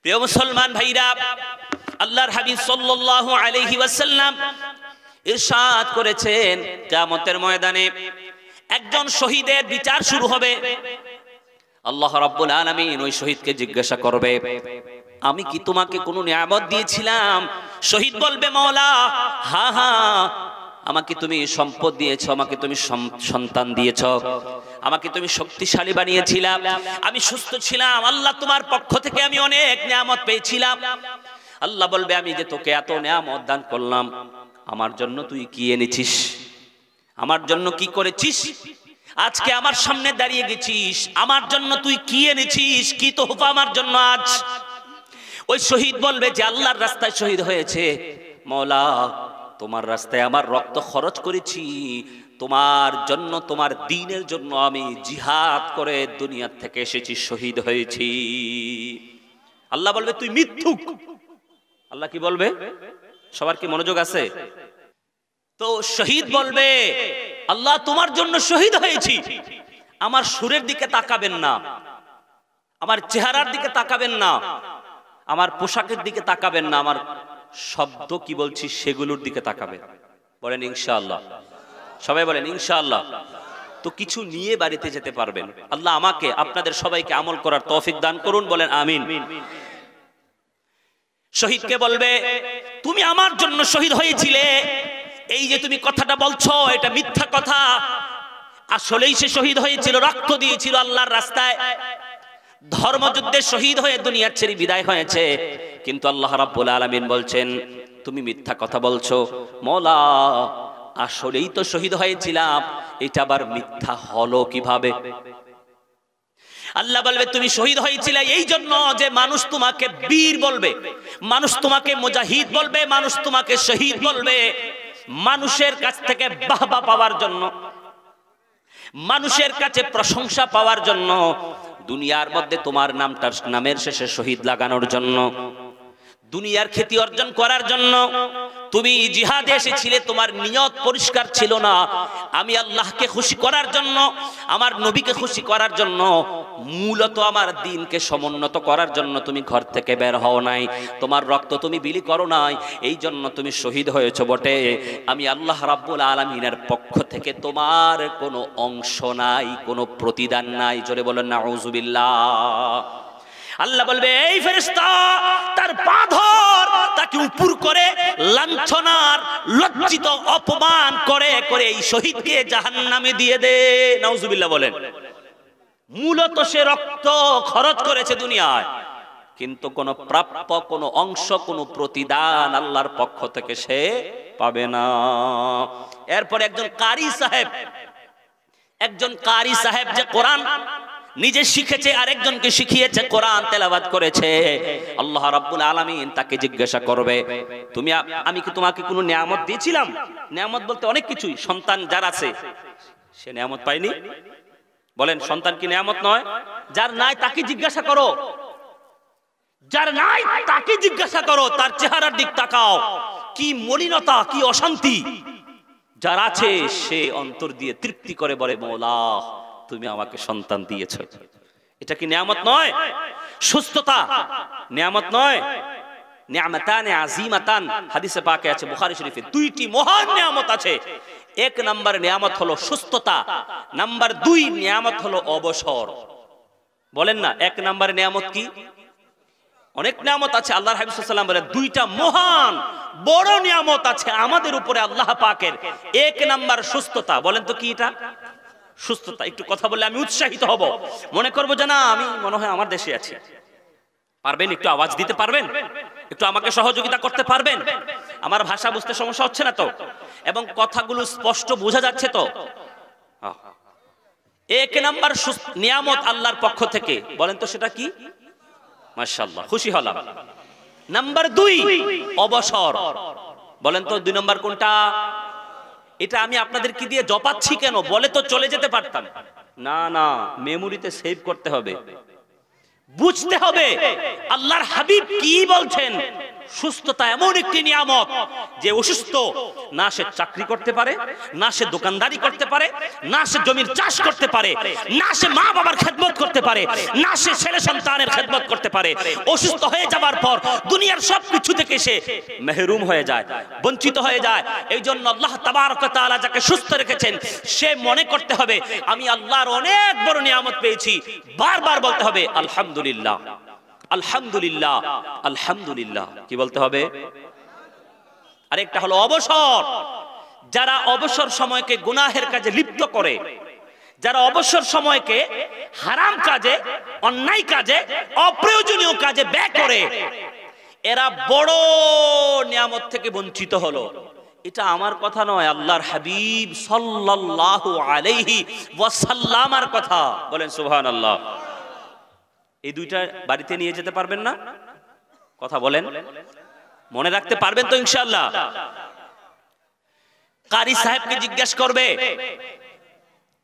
প্রিয় মুসলমান ভাইরা, আল্লাহর হাবিব সাল্লাল্লাহু আলাইহি ওয়াসাল্লাম ইরশাদ করেছেন, কিয়ামতের ময়দানে একজন শহীদের বিচার শুরু হবে। আল্লাহ রাব্বুল আলামিন ওই শহীদকে জিজ্ঞাসা করবে, আমি কি তোমাকে কোনো নিয়ামত দিয়েছিলাম? শহীদ বলবে, মাওলা হ্যাঁ হ্যাঁ, আমাকে তুমি সম্পদ দিয়েছো, আমাকে তুমি সন্তান দিয়েছো, আমাকে তুমি শক্তিশালী বানিয়েছিলাম, আমি সুস্থ ছিলাম, আল্লাহ তোমার পক্ষ থেকে আমি অনেক নিয়ামত পেয়েছিলাম। আল্লাহ বলবে, আমি যে তোকে এত নিয়ামত দান করলাম, আমার জন্য তুই কি এনেছিস? আমার জন্য কি করেছিস? আজকে আমার সামনে দাঁড়িয়ে গেছিস, আমার জন্য তুই কি এনেছিস? কি তোহফা আমার জন্য আজ? ওই শহীদ বলবে যে আল্লাহর রাস্তায় শহীদ হয়েছে, মাওলা তোমার রাস্তায় আমার রক্ত খরচ করেছি, তোমার জন্য, তোমার দ্বীনের জন্য আমি জিহাদ করে দুনিয়া থেকে এসেছি, শহীদ হয়েছি। আল্লাহ বলবে তুই মিথ্যুক। আল্লাহ কি বলবে? সবার কি মনোযোগ আছে? তো শহীদ বলবে, আল্লাহ তোমার জন্য শহীদ হয়েছি, আমার সুরের দিকে তাকাবেন না, আমার চেহারার দিকে তাকাবেন না, আমার পোশাকের দিকে তাকাবেন না, আমার শব্দ কি বলছি সেগুলোর দিকে তাকাবেন। বলেন ইনশাআল্লাহ, সবাই বলেন ইনশাআল্লাহ। তো কিছু নিয়ে বাড়িতে যেতে পারবেন। আল্লাহ আমাকে আপনাদের সবাইকে আমল করার তৌফিক দান করুন, বলেন আমিন। শহীদকে বলবে, তুমি আমার জন্য শহীদ হয়েছিলে, এই যে তুমি কথাটা বলছো এটা মিথ্যা কথা। আসলেই সে শহীদ হয়েছিল, রক্ত দিয়েছিল আল্লাহর রাস্তায়, ধর্মযুদ্ধে শহীদ হয়ে দুনিয়া ছেড়ে বিদায় হয়েছে। কিন্তু আল্লাহ রাব্বুল আলামিন বলছেন তুমি মিথ্যা কথা বলছো। মওলা আসলেই তো শহীদ হয়েছিলাম, এটা আবার মিথ্যা হলো কিভাবে? আল্লাহ বলবে তুমি শহীদ হয়েছিলে এই জন্য যে মানুষ তোমাকে বীর বলবে, মানুষ তোমাকে মুজাহিদ বলবে, মানুষ তোমাকে শহীদ বলবে, মানুষের কাছ থেকে বাহবা পাওয়ার জন্য, মানুষের কাছে প্রশংসা পাওয়ার জন্য, দুনিয়ার মধ্যে তোমার নামের শেষে শহীদ লাগানোর জন্য, দুনিয়ার খ্যাতি অর্জন করার জন্য তুমি জিহাদে এসেছিলে। তোমার নিয়ত পরিষ্কার ছিল না, আমি আল্লাহকে খুশি করার জন্য, আমার নবীকে খুশি করার জন্য, মূলত আমার দ্বীনকে সমুন্নত করার জন্য তুমি ঘর থেকে বের হও নাই, তোমার রক্ত তুমি বিলি করো নাই, এই জন্য তুমি শহীদ হয়েছো বটে। আমি আল্লাহ রাব্বুল আলামিনের পক্ষ থেকে তোমার কোনো অংশ নাই, কোনো প্রতিদান নাই। জোরে বলেন নাউযুবিল্লাহ। আল্লাহ বলবে এই ফেরেশতা তার পা ধর, তাকে উপর করে লাঞ্ছনার লজ্জিত অপমান করে করে এই শহীদকে জাহান্নামে দিয়ে দে। নাউযুবিল্লাহ বলেন। মূলত সে রক্ত খরচ করেছে দুনিয়ায়, কিন্তু কোন প্রাপ্য, কোন অংশ, কোন প্রতিদান আল্লাহর পক্ষ থেকে সে পাবে না। এরপর একজন কারি সাহেব যে কোরআন নিজে শিখেছে, আরেকজনকে শিখিয়েছে, কোরআন তেলাওয়াত করেছে, আল্লাহ রাব্বুল আলামিন তাকে জিজ্ঞাসা করবে আমি কি তোমাকে কোনো নিয়ামত দিয়েছিলাম? নিয়ামত বলতে অনেক কিছুই। সন্তান যার আছে সে নিয়ামত পায়নি? বলেন সন্তান কি নিয়ামত নয়? যার নাই তাকে জিজ্ঞাসা করো, যার নাই তাকে জিজ্ঞাসা করো, তার চেহারার দিক তাকাও, কি মলিনতা, কি অশান্তি। যার আছে সে অন্তর দিয়ে তৃপ্তি করে বলে মওলা তুমি আমাকে সন্তান দিয়েছো। এটা কি নিয়ামত নয়? সুস্থতা নিয়ামত নয়? নিয়ামতানে আযীমাতান হাদিসে পাকে আছে, বুখারী শরীফে দুইটি মহান নিয়ামত আছে। এক নাম্বার নিয়ামত হলো সুস্থতা, নাম্বার 2 নিয়ামত হলো অবসর। বলেন না এক নাম্বার নিয়ামত কি? অনেক নিয়ামত আছে। আল্লাহর হাবিব সাল্লাল্লাহু আলাইহি ওয়াসাল্লাম বলেন দুইটা মহান বড় নিয়ামত আছে আমাদের উপরে আল্লাহ পাকের। এক নাম্বার সুস্থতা। বলেন তো কি এটা? সুস্থতা। একটু কথা বললে আমি উৎসাহিত হব, মনে করবো যে না আমি মনে হয় আমার দেশে আছি। পারবেন? একটু আওয়াজ দিতে পারবেন? একটু আমাকে সহযোগিতা করতে পারবেন? আমার ভাষা বুঝতে সমস্যা হচ্ছে না তো? এবং কথাগুলো স্পষ্ট বোঝা যাচ্ছে তো? এক নাম্বার নিয়ামত আল্লাহর পক্ষ থেকে, বলেন তো সেটা কি? মাশাআল্লাহ, খুশি হলাম। নাম্বার 2 অবসর। বলেন তো 2 নাম্বার কোনটা? এটা আমি আপনাদের কি দিয়ে জপাচ্ছি কেন? বলে তো চলে যেতে পারতাম। না না, মেমোরিতে সেভ করতে হবে, বুঝতে হবে আল্লাহর হাবিব কি বলছেন। সুস্থতা এমন একটি নিয়ামত যে অসুস্থ না সে চাকরি করতে পারে, না সে দোকানদারি করতে পারে, না সে জমির চাষ করতে পারে, না সে মা বাবার খেদমত করতে পারে, না সে ছেলে সন্তানের খেদমত করতে পারে। অসুস্থ হয়ে যাবার পর দুনিয়ার সব কিছু থেকে সে মেহরুম হয়ে যায়, বঞ্চিত হয়ে যায়। এই জন্য আল্লাহ তাবারক ওয়া তাআলা যাকে সুস্থ রেখেছেন সে মনে করতে হবে আমি আল্লাহর অনেক বড় নিয়ামত পেয়েছি। বারবার বলতে হবে আলহামদুলিল্লাহ, আলহামদুলিল্লাহ, আলহামদুলিল্লাহ। কি বলতে হবে? আরেকটা হলো অবসর। যারা অবসর সময়কে গুনাহের কাজে লিপ্ত করে, যারা অবসর সময়কে হারাম কাজে, অন্যায় কাজে, অপ্রয়োজনীয় কাজে ব্যয় করে, এরা বড় নিয়ামত থেকে বঞ্চিত হলো। এটা আমার কথা নয়, আল্লাহর হাবিব সাল্লাল্লাহু আলাইহি ওয়াসাল্লামের কথা। বলেন সুবহানাল্লাহ। এই দুইটা বাড়িতে নিয়ে যেতে পারবেন না? কথা বলেন, মনে রাখতে পারবেন তো ইনশাআল্লাহ? কারি সাহেবকে জিজ্ঞাসা করবে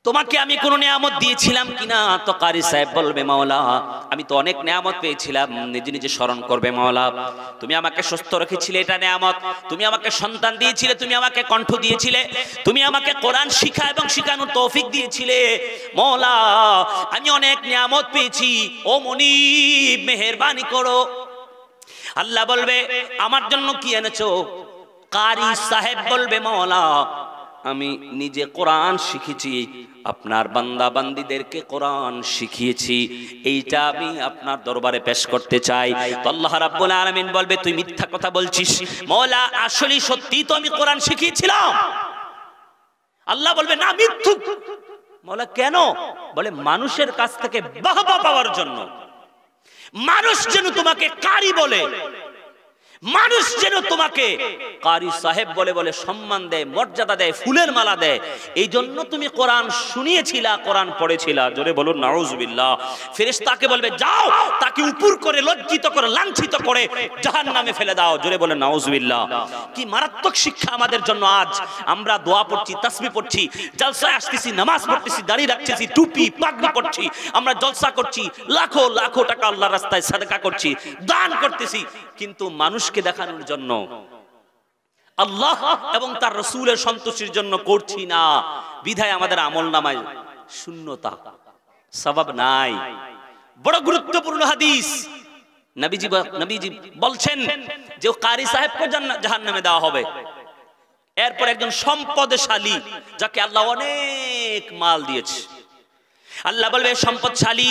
তোমাকে আমি কোন নিয়ামত দিয়েছিলাম কিনা, তো কারি সাহেব বলবে মাওলা আমি তো অনেক নিয়ামত পেয়েছিলাম। নিজে নিজে স্মরণ করবে মাওলা তুমি আমাকে সুস্থ রেখেছিলে, এটা নিয়ামত। তুমি আমাকে সন্তান দিয়েছিলে, তুমি আমাকে কণ্ঠ দিয়েছিলে, তুমি আমাকে কোরআন শিখা এবং শিখানোর তৌফিক দিয়েছিলে। মাওলা আমি অনেক নিয়ামত পেয়েছি, ও মুনিব মেহেরবানি করো। আল্লাহ বলবে আমার জন্য কি এনেছো? কারি সাহেব বলবে মাওলা আমি নিজে কোরআন শিখেছি, আপনার বান্দা বান্দীদেরকে কোরআন শিখিয়েছি, এইটা আমি আপনার দরবারে পেশ করতে চাই। তো আল্লাহ রাব্বুল আলামিন বলবে তুই মিথ্যা কথা বলছিস মাওলা, আসলে সত্যি তো আমি কোরআন শিখিয়েছিলাম। আল্লাহ বলবে না মিথ্যুক। মাওলা কেন? বলে মানুষের কাছ থেকে বাহবা পাওয়ার জন্য। মানুষ যেন তোমাকে কারি বলে, মানুষ যেন তোমাকে কারি সাহেব বলে বলে সম্মান দেয়, মর্যাদা দেয়, ফুলের মালা দেয়। এই জন্য তুমি কোরআন শুনিয়েছিলা, কোরআন পড়েছিলা। জোরে বলুন নাউজুবিল্লাহ। ফেরেশতাকে বলবে যাও তাকে উপর করে লজ্জিত করে লাঞ্ছিত করে জাহান্নামে ফেলে দাও। জোরে বলেন নাউজুবিল্লাহ। কি মারাত্মক শিক্ষা আমাদের জন্য। আজ আমরা দোয়া পড়ছি, তাসবিহ পড়ছি, জলসায় আসতেছি, নামাজ পড়তেছি, দাড়ি রাখতেছি, টুপি পাগড়ি পড়ছি, আমরা জলসা করছি, লাখো লাখো টাকা আল্লাহর রাস্তায় সাদকা করছি, দান করতেছি, কিন্তু মানুষকে দেখানোর জন্য, আল্লাহ এবং তার রাসূলের সন্তুষ্টির জন্য করছি না। বিধায় আমাদের আমলনামায় শূন্যতা, সওয়াব নাই। বড় গুরুত্বপূর্ণ হাদিস। নবীজি বলছেন যে কারি সাহেবকে জাহান্নামে দেওয়া হবে। এরপর একজন সম্পদশালী যাকে আল্লাহ অনেক মাল দিয়েছে, আল্লাহ বলবে সম্পদশালী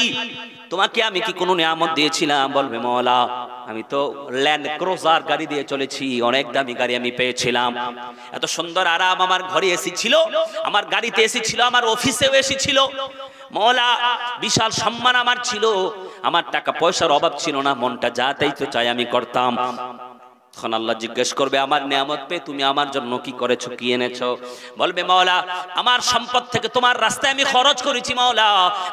তোমাকে আমি কি কোনো নিয়ামত দিয়েছিলাম? বলবে মাওলা আমি তো ল্যান্ড ক্রুজার গাড়ি দিয়ে চলেছি, অনেক দামি গাড়ি আমি পেয়েছিলাম, এত সুন্দর আরাম, আমার ঘরে এসি ছিল, আমার গাড়িতে এসি ছিল, আমার অফিসেও এসি ছিল। মাওলা বিশাল সম্মান আমার ছিল, আমার টাকা পয়সার অভাব ছিল না, মনটা যা তাই তো চাই আমি করতাম। তখন আল্লাহ জিজ্ঞেস করবে আমার নিয়ামত পেয়ে তুমি আমার জন্য কি করেছো, কি এনেছো? বলবে মাওলা আমার সম্পদ থেকে তোমার রাস্তায় আমি খরচ করেছি, মাওলা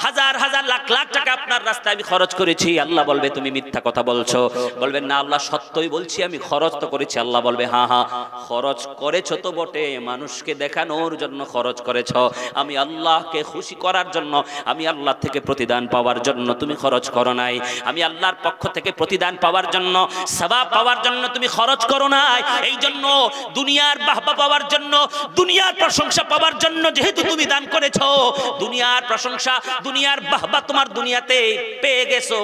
হাজার হাজার লাখ লাখ টাকা আপনার রাস্তায় আমি খরচ করেছি। আল্লাহ বলবে তুমি মিথ্যা কথা বলছো। বলবেন না আল্লাহ সত্যই বলছি, আমি খরচ তো করেছি। আল্লাহ বলবে হ্যাঁ হ্যাঁ খরচ করেছো তো বটে, মানুষকে দেখানোর জন্য খরচ করেছো, আমি আল্লাহকে খুশি করার জন্য, আমি আল্লাহ থেকে প্রতিদান পাওয়ার জন্য তুমি খরচ করো নাই। আমি আল্লাহর পক্ষ থেকে প্রতিদান পাওয়ার জন্য, সওয়াব পাওয়ার জন্য তুমি খরচ করো নাই। এই জন্য দুনিয়ার বাহবা পাওয়ার জন্য, দুনিয়ার প্রশংসা পাওয়ার জন্য যেহেতু তুমি দান করেছো, দুনিয়ার প্রশংসা, দুনিয়ার বাহবা তোমার দুনিয়াতে পেয়ে গেছো,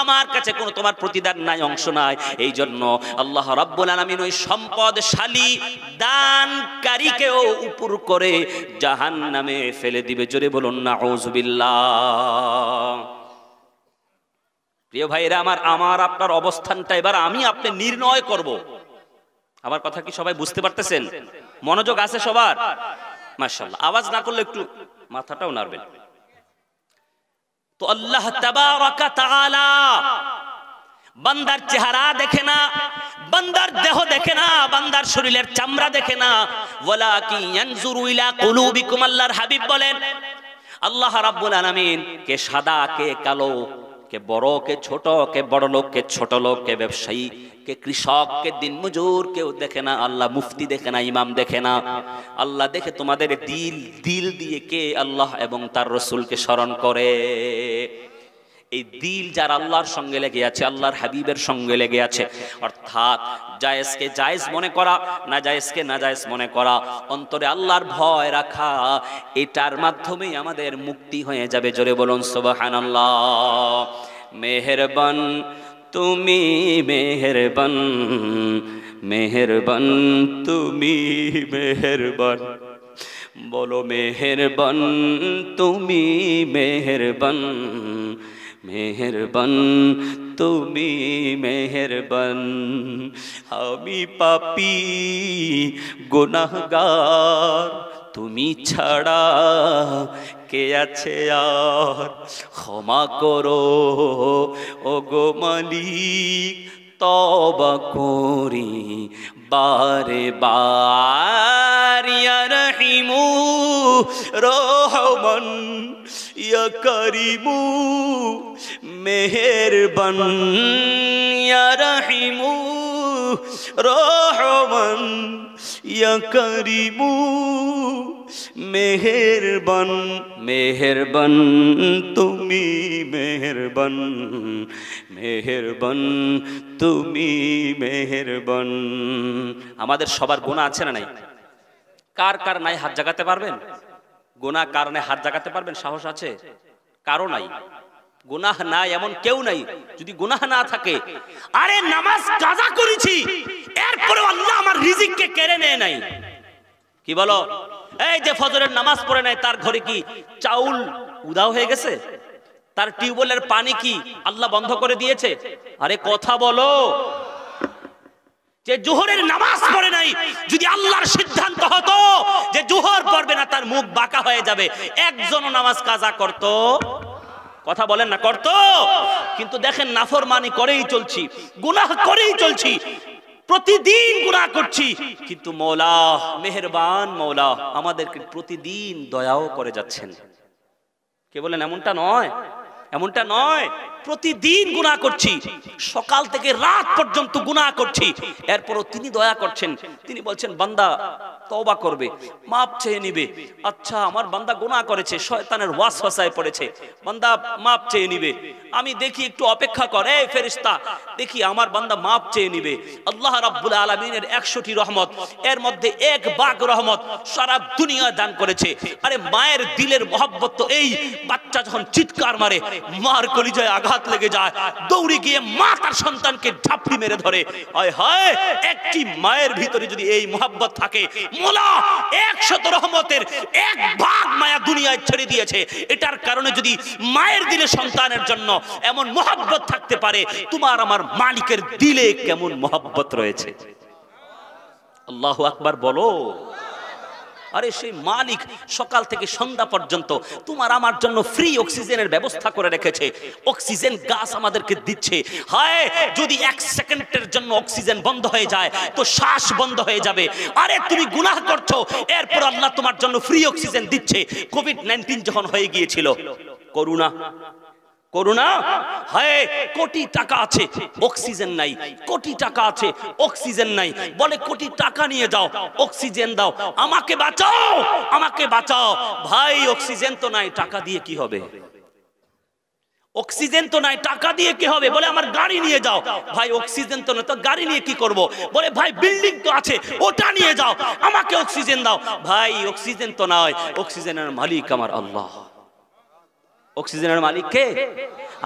আমার কাছে কোনো তোমার প্রতিদান নাই, অংশ নাই। এই জন্য আল্লাহ রাব্বুল আলামিন ওই সম্পদশালী দানকারীকেও উপর করে জাহান্নামে ফেলে দিবে। জোরে বলুন নাউজুবিল্লাহ। প্রিয় ভাইরা আমার আপনার অবস্থানটা এবার আমি আপনি নির্ণয় করব। আমার কথা কি সবাই বুঝতে পারতেছেন? মনোযোগ আছে সবার? মাশাআল্লাহ। আওয়াজ না করলে একটু মাথাটাও নাড়বেন। তো আল্লাহ তাবারাকা তাআলা বান্দার চেহারা দেখে না, বান্দার দেহ দেখে না, বান্দার শরীরের চামড়া দেখে না, ওয়ালাকিন ইয়ানজুরু ইলা কুলুবিকুম। আল্লাহর হাবিব বলেন আল্লাহ রাব্বুল আলামিন কে সাদা কে কালো, কে বড় কে ছোট, কে বড় লোক কে ছোট লোক, কে ব্যবসায়ী কে কৃষক কে দিনমজুর, কেউ দেখে না। আল্লাহ মুফতি দেখে না, ইমাম দেখে না, আল্লাহ দেখে তোমাদের দিল। দিল দিয়ে কে আল্লাহ এবং তার রাসূলকে স্মরণ করে। এই দিল যার আল্লাহর সঙ্গে লেগে আছে, আল্লাহর হাবিবের সঙ্গে লেগে আছে, অর্থাৎ জায়েজকে জায়েজ মনে করা, নাজায়েজকে নাজায়েজ মনে করা, অন্তরে আল্লাহর ভয় রাখা, এটার মাধ্যমেই আমাদের মুক্তি হয়ে যাবে। জোরে বলুন সুবহানাল্লাহ। মেহেরবান তুমি মেহেরবান, মেহেরবান তুমি মেহেরবান, বলো মেহেরবান তুমি মেহেরবান, মেহেরবান তুমি মেহেরবান। আমি পাপী গুনাহগার, তুমি ছাড়া কে আছে আর, ক্ষমা করো ওগো মালিক, তওবা করি বারে বার। ইয়া রহিমু রহমান, ইয়া করিমু মেহেরবান, ইয়া রহিমু রহমান, ইয়া করিমু মেহেরবান। মেহেরবান তুমি মেহেরবান, মেহেরবান তুমি মেহেরবান। আমাদের সবার গুনাহ আছে না নাই? কার কার নাই হাত জাগাতে পারবেন? গুনাহ কার নাই হাত জাগাতে পারবেন? সাহস আছে? কারো নাই? গুনাহ নাই এমন কেউ নাই। যদি গুনাহ না থাকে, আরে নামাজ কাজা করেছি এরপরে আল্লাহ আমার রিজিককে কেড়ে নেয় নাই, কি বলো? এই যে ফজরের নামাজ পড়ে নাই, তার ঘরে কি চাউল উধাও হয়ে গেছে? তার টিউবওয়েলের পানি কি আল্লাহ বন্ধ করে দিয়েছে? আরে কথা বলো। যে জোহরের নামাজ পড়ে নাই, যদি আল্লাহর সিদ্ধান্ত হতো যে জোহর পড়বে না, তার মুখ বাঁকা হয়ে যাবে, একজনও নামাজ কাজা করতো? কথা বলেন না, করতো? কিন্তু দেখেন নাফরমানি করেই চলছি, গুনাহ করেই চলছি, প্রতিদিন গুনাহ করছি, কিন্তু মওলা মেহেরবান মওলা আমাদেরকে প্রতিদিন দয়াও করে যাচ্ছেন। কে বলেন এমনটা নয়? এমনটা নয়। প্রতিদিন গুনাহ করছি, সকাল থেকে রাত পর্যন্ত গুনাহ করছি, এরপরও তিনি দয়া করছেন। তিনি বলছেন বান্দা তওবা করবে, মাপ চেয়ে নিবে। আচ্ছা আমার বান্দা গুনাহ করেছে, শয়তানের ওয়াসওয়াসায় পড়েছে, বান্দা মাপ চেয়ে নিবে। আমি দেখি একটু অপেক্ষা করে ফেরেশতা, দেখি আমার বান্দা মাপ চেয়ে নিবে। আল্লাহ রাব্বুল আলামিনের 100টি রহমত, এর মধ্যে 1 ভাগ রহমত সারা দুনিয়া দান করেছে। আরে মায়ের দিলের মহব্বত তো এই, বাচ্চা যখন চিৎকার মারে, মার কলিজায় আঘাত লেগে যায়, দৌড়ে গিয়ে মা তার সন্তানকে ঝাপটি মেরে ধরে। হায় হায়, একটি মায়ের ভিতরে যদি এই মহব্বত থাকে, মোলা 100 রহমতের 1 ভাগ মায়া দুনিয়ায় ছেড়ে দিয়েছে। এটার কারণে যদি মায়ের দিলে সন্তানের জন্য এমন মহব্বত থাকতে পারে, তোমার আমার মালিকের দিলে কেমন মহব্বত রয়েছে। আল্লাহু আকবার বলো। আরে সেই মালিক সকাল থেকে সন্ধ্যা পর্যন্ত তোমার আমার জন্য ফ্রি অক্সিজেনের ব্যবস্থা করে রেখেছে, অক্সিজেন গাছ আমাদেরকে দিচ্ছে। হায় যদি 1 সেকেন্ডের জন্য অক্সিজেন বন্ধ হয়ে যায় তো শ্বাস বন্ধ হয়ে যাবে। আরে তুমি গুনাহ করছো, এরপর আল্লাহ তোমার জন্য ফ্রি অক্সিজেন দিচ্ছে। কোভিড-19 যখন হয়ে গিয়েছিল, করোনা, করোনা, হায় কোটি টাকা আছে অক্সিজেন নাই, কোটি টাকা আছে অক্সিজেন নাই, বলে কোটি টাকা নিয়ে যাও অক্সিজেন দাও, আমাকে বাঁচাও, আমাকে বাঁচাও। ভাই অক্সিজেন তো নাই, টাকা দিয়ে কি হবে? অক্সিজেন তো নাই, টাকা দিয়ে কি হবে? বলে আমার গাড়ি নিয়ে যাও। ভাই অক্সিজেন তো না, তো গাড়ি নিয়ে কি করব? বলে ভাই বিল্ডিং তো আছে, ওটা নিয়ে যাও, আমাকে অক্সিজেন দাও। ভাই অক্সিজেন তো নাই, অক্সিজেনের মালিক আমার আল্লাহ। অক্সিজেনের মালিক কে?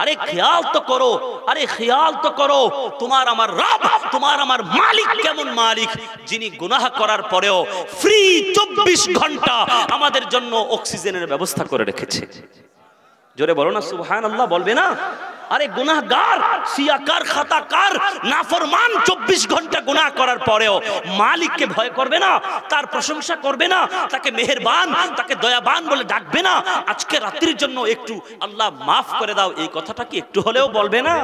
আরে খেয়াল তো করো, আরে খেয়াল তো করো, তোমার আমার রব, তোমার আমার মালিক কেমন মালিক, যিনি গুনাহ করার পরেও ফ্রি 24 ঘন্টা আমাদের জন্য অক্সিজেনের ব্যবস্থা করে রেখেছে। জোরে বলো না সুবহানাল্লাহ, বলবে না? আরে গুনাহগার, সিয়াকার, খাতাকার, নাফরমান 24 ঘন্টা গুনাহ করার পরেও মালিককে ভয় করবে না? তার প্রশংসা করবে না? তাকে মেহেরবান, তাকে দয়াবান বলে ডাকবে না? আজকে রাত্রির জন্য একটু আল্লাহ মাফ করে দাও, এই কথাটা কি একটু হলেও বলবে না?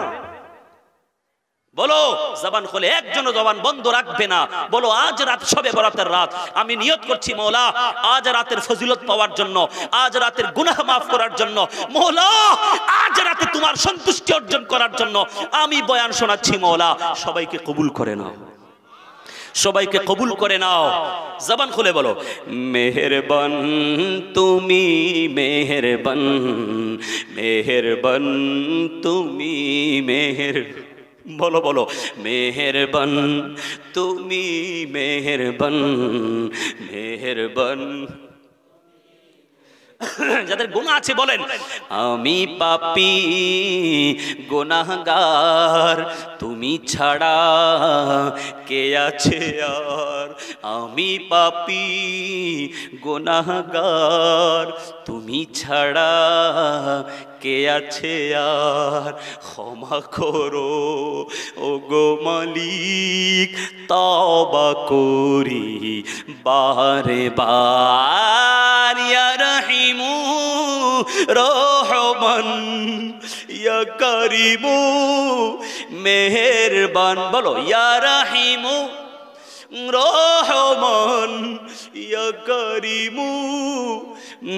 বলো, জবান খুলে একজনও জবান বন্ধ রাখবে না। বলো আজ রাত শবে বরাতের রাত, আমি নিয়ত করছি মওলা আজ রাতের ফজিলত পাওয়ার জন্য, আজ রাতের গুনাহ মাফ করার জন্য, মওলা আজ রাতে তোমার সন্তুষ্টি অর্জন করার জন্য আমি বয়ান শোনাচ্ছি। মওলা সবাইকে কবুল করে নাও, সবাইকে কবুল করে নাও, জবান খুলে বলো মেহেরবান তুমি মেহেরবান, মেহেরবান তুমি মেহের, বলো বলো মেহেরবান তুমি মেহেরবান, মেহেরবান। যাদের গুনাহ আছে বলেন আমি পাপী গুনাহগার, তুমি ছাড়া কে আছে আর। আমি পাপী গুনাহগার, তুমি ছাড়া কে আছে আর। ক্ষমা করো ওগো মালিক, তওবা করি বারে বার। ইয়া রহিমু রহমান, ইয়া করিমু মেহেরবান, বলো ইয়া রহিমু রহমান, ইয়া করিমু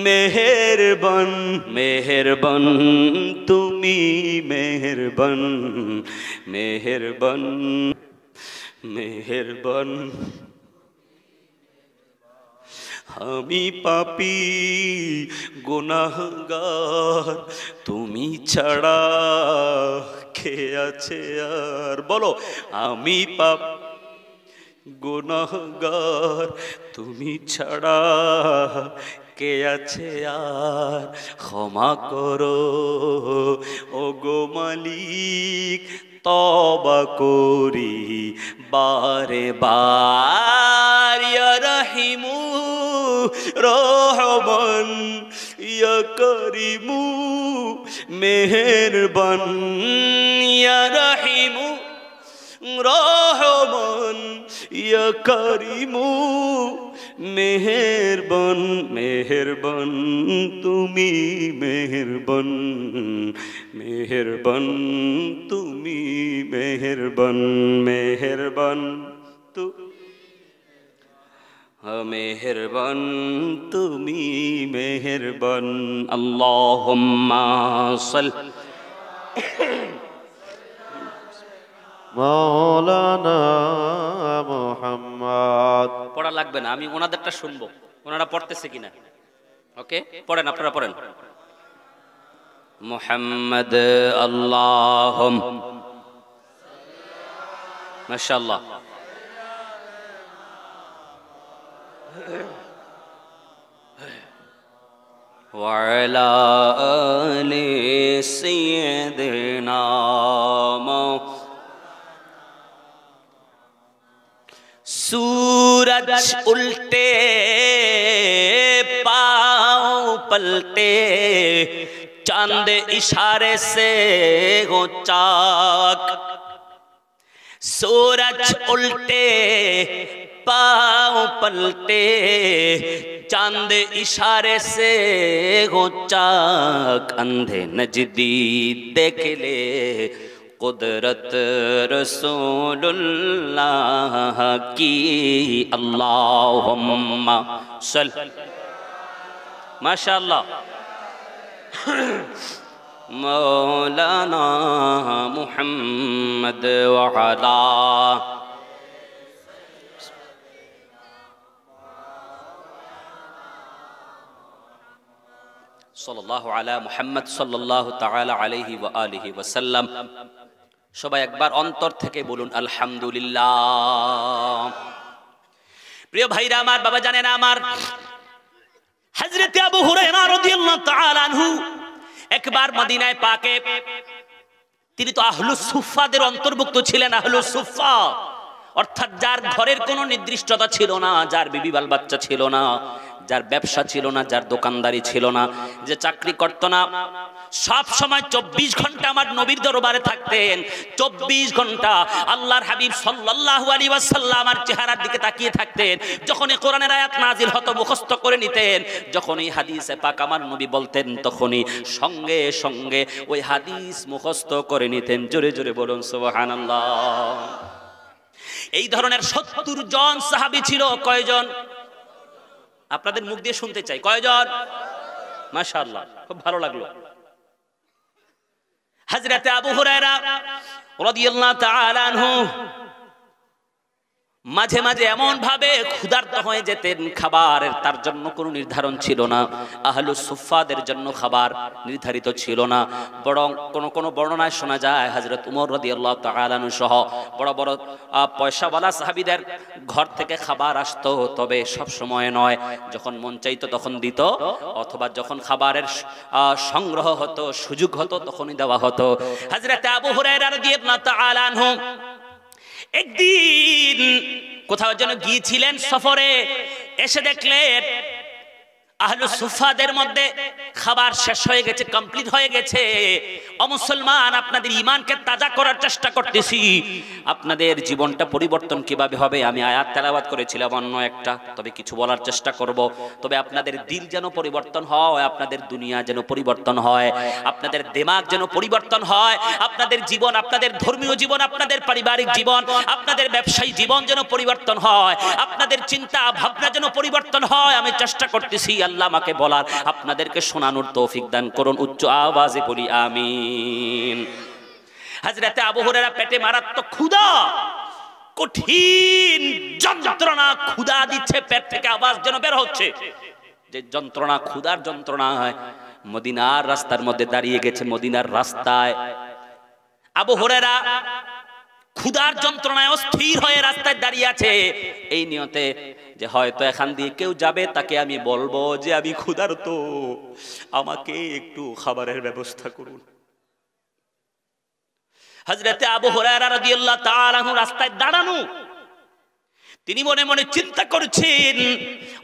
মেহেরবান, মেহেরবান তুমি মেহেরবান, মেহেরবান, মেহেরবান। আমি পাপী গুনাহগার, তুমি ছাড়া কে আছে আর। বলো আমি পাপ গুনাহগার, তুমি ছাড়া কে আছে আর। ক্ষমা করো ওগো মালিক, তওবা করি বারে বার। ইয়া রহিমু রহমান, ইয়া করিমু মেহেরবান। ইয়া রহিমু রহমান, ইয়া করিমু মেহেরবান, মেহেরবান তুমি মেহেরবান, মেহেরবান তুমি মেহেরবান, মেহেরবান তু মেহেরবান তুমি মেহেরবান। আল্লাহুম্মা সাল্লি মাওলানা মুহাম্মদ। পড়া লাগবে না, আমি ওনাদেরটা শুনবো, ওনারা পড়তেছে কিনা। ওকে পড়েন, আপনারা পড়েন। মুহাম্মদ আল্লাহুম্মা, মাশাআল্লাহ। وعلى آل سيدنا सूरज उल्टे पाँव पलटे, चांद इशारे से हो चाक। सूरज उल्टे पाँव पलटे, चांद इशारे से हो चाक। अंधे नजदी देख ले कुदरत रसूलुल्लाह की। अल्लाहुम्मा सल्ली, माशाअल्लाह। मौलाना मुहम्मद व अला सल्लल्लाहु अला मुहम्मद सल्लल्लाहु ताआला अलैहि व आलिहि वसल्लम। সবাই একবার অন্তর থেকে বলুন আলহামদুলিল্লাহ। প্রিয় ভাইরা আমার, বাবা জানেন আমার, হযরত আবু হুরায়রা রাদিয়াল্লাহু তাআলা আনহু একবার মদিনায় পাকে, তিনি তো আহলুস সুফফাদের অন্তর্ভুক্ত ছিলেন। আহলুস সুফফা অর্থাৎ যার ঘরের কোনো নির্দিষ্টতা ছিল না, যার বিবি বাল বাচ্চা ছিল না, যার ব্যবসা ছিল না, যার দোকানদারি ছিল না, যে চাকরি করত না, সব সময় 24 ঘন্টা আমার নবীর দরবারে থাকতেন। 24 ঘন্টা আল্লাহর হাবিব সাল্লাল্লাহু আলাইহি ওয়াসাল্লাম আমার চেহারার দিকে তাকিয়ে থাকতেন। যখনই কোরআনের আয়াত নাজিল হতো মুখস্থ করে নিতেন, যখনই হাদিসে পাক আমার নবী বলতেন তখনই সঙ্গে সঙ্গে ওই হাদিস মুখস্থ করে নিতেন। জোরে জোরে বলুন সুবহানাল্লাহ। এই ধরনের 70 জন সাহাবী ছিল। কয়জন? আপনাদের মুখ দিয়ে শুনতে চাই, কয়জন? মাশাআল্লাহ, খুব ভালো লাগলো। হযরত আবু হুরায়রা রাদিয়াল্লাহু তাআলা আনহু মাঝে মাঝে এমন ভাবে ক্ষুধার্ত হয়ে যেতেন, খাবারের তার জন্য কোনো নির্ধারণ ছিল না। আহলুস সুফফাদের জন্য খাবার নির্ধারিত ছিল না, বরং কোন বর্ণনায় শোনা যায় হযরত উমর রাদিয়াল্লাহু তাআলা আনহু সহ বড় বড় পয়সাওয়ালা সাহাবীদের ঘর থেকে খাবার আসতো, তবে সব সময় নয়, যখন মন চাইতো তখন দিত, অথবা যখন খাবারের সংগ্রহ হতো, সুযোগ হতো, তখনই দেওয়া হতো। হযরত আবু হুরায়রা রাদিয়াল্লাহু তাআলা আনহু একদিন কোথাও যেন গিয়েছিলেন সফরে, এসে দেখলেন আহলুস সুফফাদের মধ্যে খাবার শেষ হয়ে গেছে, কমপ্লিট হয়ে গেছে। ও মুসলমান, আপনাদের ঈমানকে তাজা করার চেষ্টা করতেছি, আপনাদের জীবনটা পরিবর্তন কিভাবে হবে। আমি আয়াত তেলাওয়াত করেছিলাম অন্য একটা, তবে কিছু বলার চেষ্টা করব। তবে আপনাদের দিল যেন পরিবর্তন হয়, আপনাদের দুনিয়া যেন পরিবর্তন হয়, আপনাদের দিমাগ যেন পরিবর্তন হয়, আপনাদের জীবন, আপনাদের ধর্মীয় জীবন, আপনাদের পারিবারিক জীবন, আপনাদের ব্যবসায়ী জীবন যেন পরিবর্তন হয়, আপনাদের চিন্তা ভাবনা যেন পরিবর্তন হয়। আমি চেষ্টা করতেছি, আল্লাহ আমাকে বলার, আপনাদেরকে শোনানোর তৌফিক দান করুন। উচ্চ আওয়াজে বলি আমিন। হযরত আবু হুরায়রা পেটে মারাত্মক ক্ষুধা, কঠিন যন্ত্রণা, ক্ষুধা দিচ্ছে, পেট থেকে আওয়াজ যেন বের হচ্ছে, যে যন্ত্রণা, ক্ষুধার যন্ত্রণা হয়। মদিনার রাস্তার মধ্যে দাঁড়িয়ে গেছে, মদিনার রাস্তায় আবু হুরায়রা ক্ষুধার যন্ত্রণায় অস্থির হয়ে রাস্তায় দাঁড়িয়ে আছে, এই নিয়তে যে হয়তো এখান দিয়ে কেউ যাবে, তাকে আমি বলবো যে আমি ক্ষুধার্ত, আমাকে একটু খাবারের ব্যবস্থা করুন। হযরত আবু হুরায়রা রাদিয়াল্লাহু তাআলা আনহু রাস্তায় দাঁড়ানো, তিনি মনে মনে চিন্তা করছেন,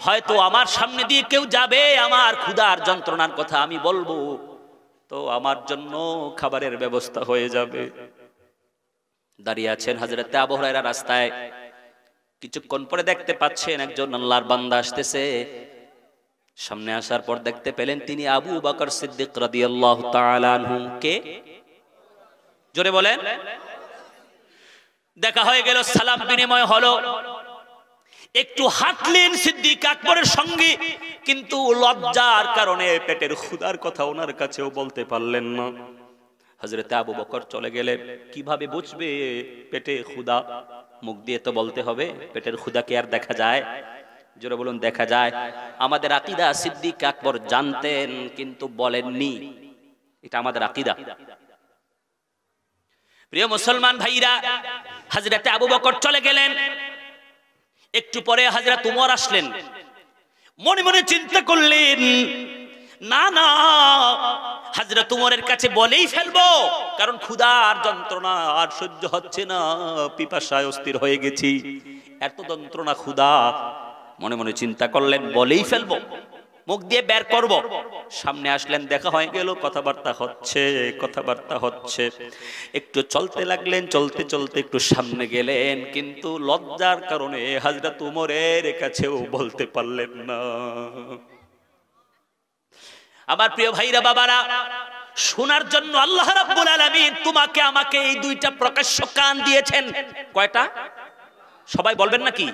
হয়তো আমার সামনে দিয়ে কেউ যাবে, আমার ক্ষুধার যন্ত্রণার কথা আমি বলবো, তো আমার জন্য খাবারের ব্যবস্থা হয়ে যাবে। দাঁড়িয়ে আছেন হযরত আবু হুরায়রা রাস্তায়। কিছুক্ষণ পরে দেখতে পাচ্ছেন একজন আল্লাহর বান্দা আসতেছে। সামনে আসার পর দেখতে পেলেন তিনি আবু বকর সিদ্দিক রাদিয়াল্লাহু তাআলা আনহু। কে? জোরে বলেন। দেখা হয়ে গেল, সালাম বিনিময় হলো, একটু হাঁটলেন সিদ্দিক আকবরের সঙ্গে, কিন্তু লজ্জার কারণে পেটের ক্ষুধার কথা ওনার কাছেও বলতে পারলেন না। হযরত আবু বকর চলে গেলেন। কিভাবে বুঝবে পেটে ক্ষুধা? মুখ দিয়ে তো বলতে হবে। পেটের ক্ষুধা কি আর দেখা যায়? জোরে বলুন, দেখা যায়। আমাদের আকীদা সিদ্দিক আকবর জানতেন কিন্তু বলেননি, এটা আমাদের আকীদা। প্রিয় মুসলমান ভাইরা, হযরত আবু বকর চলে গেলেন। একটু পরে হযরত উমর আসলেন। মনে মনে চিন্তা করলেন, না না, হযরত উমরের কাছে বলেই ফেলবো, কারণ ক্ষুধার যন্ত্রণা আর সহ্য হচ্ছে না, পিপাসায় অস্থির হয়ে গেছি, এত যন্ত্রণা, ক্ষুধা। মনে মনে চিন্তা করলেন, বলেই ফেলবো, মুখ দিয়ে বের করব। সামনে আসলেন, দেখা হয়ে গেল, কথাবার্তা হচ্ছে। একটু চলতে লাগলেন, চলতে চলতে একটু সামনে গেলেন, কিন্তু লজ্জার কারণে হযরত উমরের কাছেও বলতে পারলেন না। আমার প্রিয় ভাইরা, বাবারা, শোনার জন্য আল্লাহ রাব্বুল আলামিন তোমাকে আমাকে এই দুইটা প্রকাশ্য কান দিয়েছেন। কয়টা? সবাই বলবেন নাকি?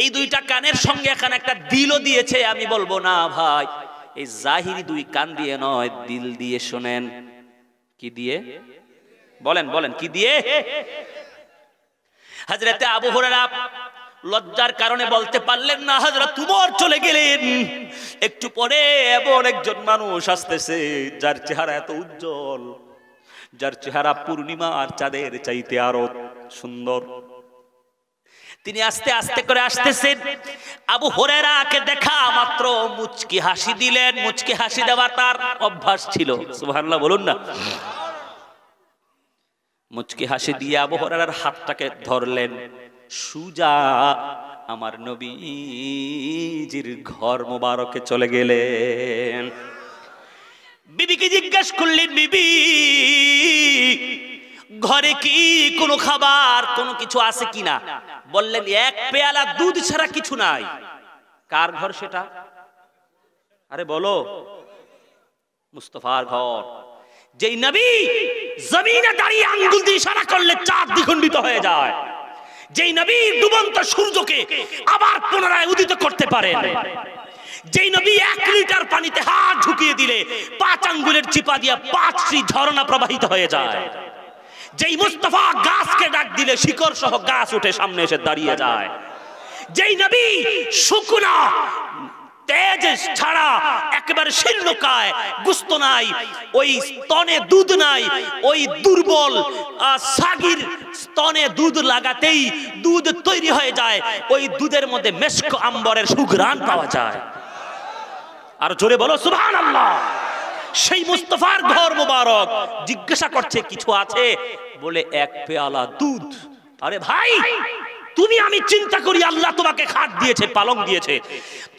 এই দুইটা কানের সঙ্গে এখানে একটা দিলও দিয়েছে। আমি বলবো না ভাই, এই জাহিরি দুই কান দিয়ে নয়, দিল দিয়ে শোনেন। কি দিয়ে? বলেন বলেন, কি দিয়ে? হযরত আবু হুরায়রা লজ্জার কারণে বলতে পারলেন না। হযরত উমর চলে গেলেন। একটু পরে এমন একজন মানুষ আসতেছে, যার চেহারা এত উজ্জ্বল, যার চেহারা পূর্ণিমার চাঁদের চাইতে আরো সুন্দর। তিনি আস্তে আস্তে করে আসতেছেন। আবু হুরায়রাকে দেখা মাত্র মুচকি হাসি দিলেন। মুচকি হাসি দেওয়া তার অভ্যাস ছিল। সুবহানাল্লাহ বলুন না। মুচকি হাসি দিয়ে আবু হুরায়রার হাতটাকে ধরলেন, সুজা আমার নবীজির ঘর মোবারকে চলে গেলেন। বিবিকে জিজ্ঞেস করলেন, বিবি ঘরে কি কোনো খাবার, কোনো কিছু আছে কিনা? বললেন, এক পেয়ালা দুধ ছাড়া কিছু নাই। কার ঘর সেটা? আরে বলো। মুস্তাফার ঘর। যেই নবী জমিনে দাঁড়িয়ে আঙ্গুল দিয়ে ইশারা করলে চাঁদ দ্বিখণ্ডিত হয়ে যায়, যেই নবী ডুবন্ত সূর্যকে আবার পুনরায় উদিত করতে পারেন, যেই নবী 1 লিটার পানিতে হাত ঢুকিয়ে দিলে 5 আঙ্গুলের চিপা দিয়ে 5টি ঝর্ণা প্রবাহিত হয়ে যায়, যেই মুস্তাফা গাছকে ডাক দিলে শিকড় সহ গাছ উঠে সামনে এসে দাঁড়িয়ে যায়, যেই নবী শুকনা তেজ ছাড়া একেবারে শীর্ণকায়, গোস্ত নাই, ওই স্তনে দুধ নাই, ওই দুর্বল সাগির স্তনে দুধ লাগাতেই দুধ তৈরি হয়ে যায়, ওই দুধের মধ্যে মেশক আম্বরের সুঘ্রাণ পাওয়া যায়। আর জোরে বলো সুবহানাল্লাহ। সেই মুস্তাফার ঘর মোবারক। জিজ্ঞাসা করছে কিছু আছে? বলে এক পেয়ালা দুধ। আরে ভাই, তুমি আমি চিন্তা করি আল্লাহ তোমাকে খাট দিয়েছে, পালং দিয়েছে,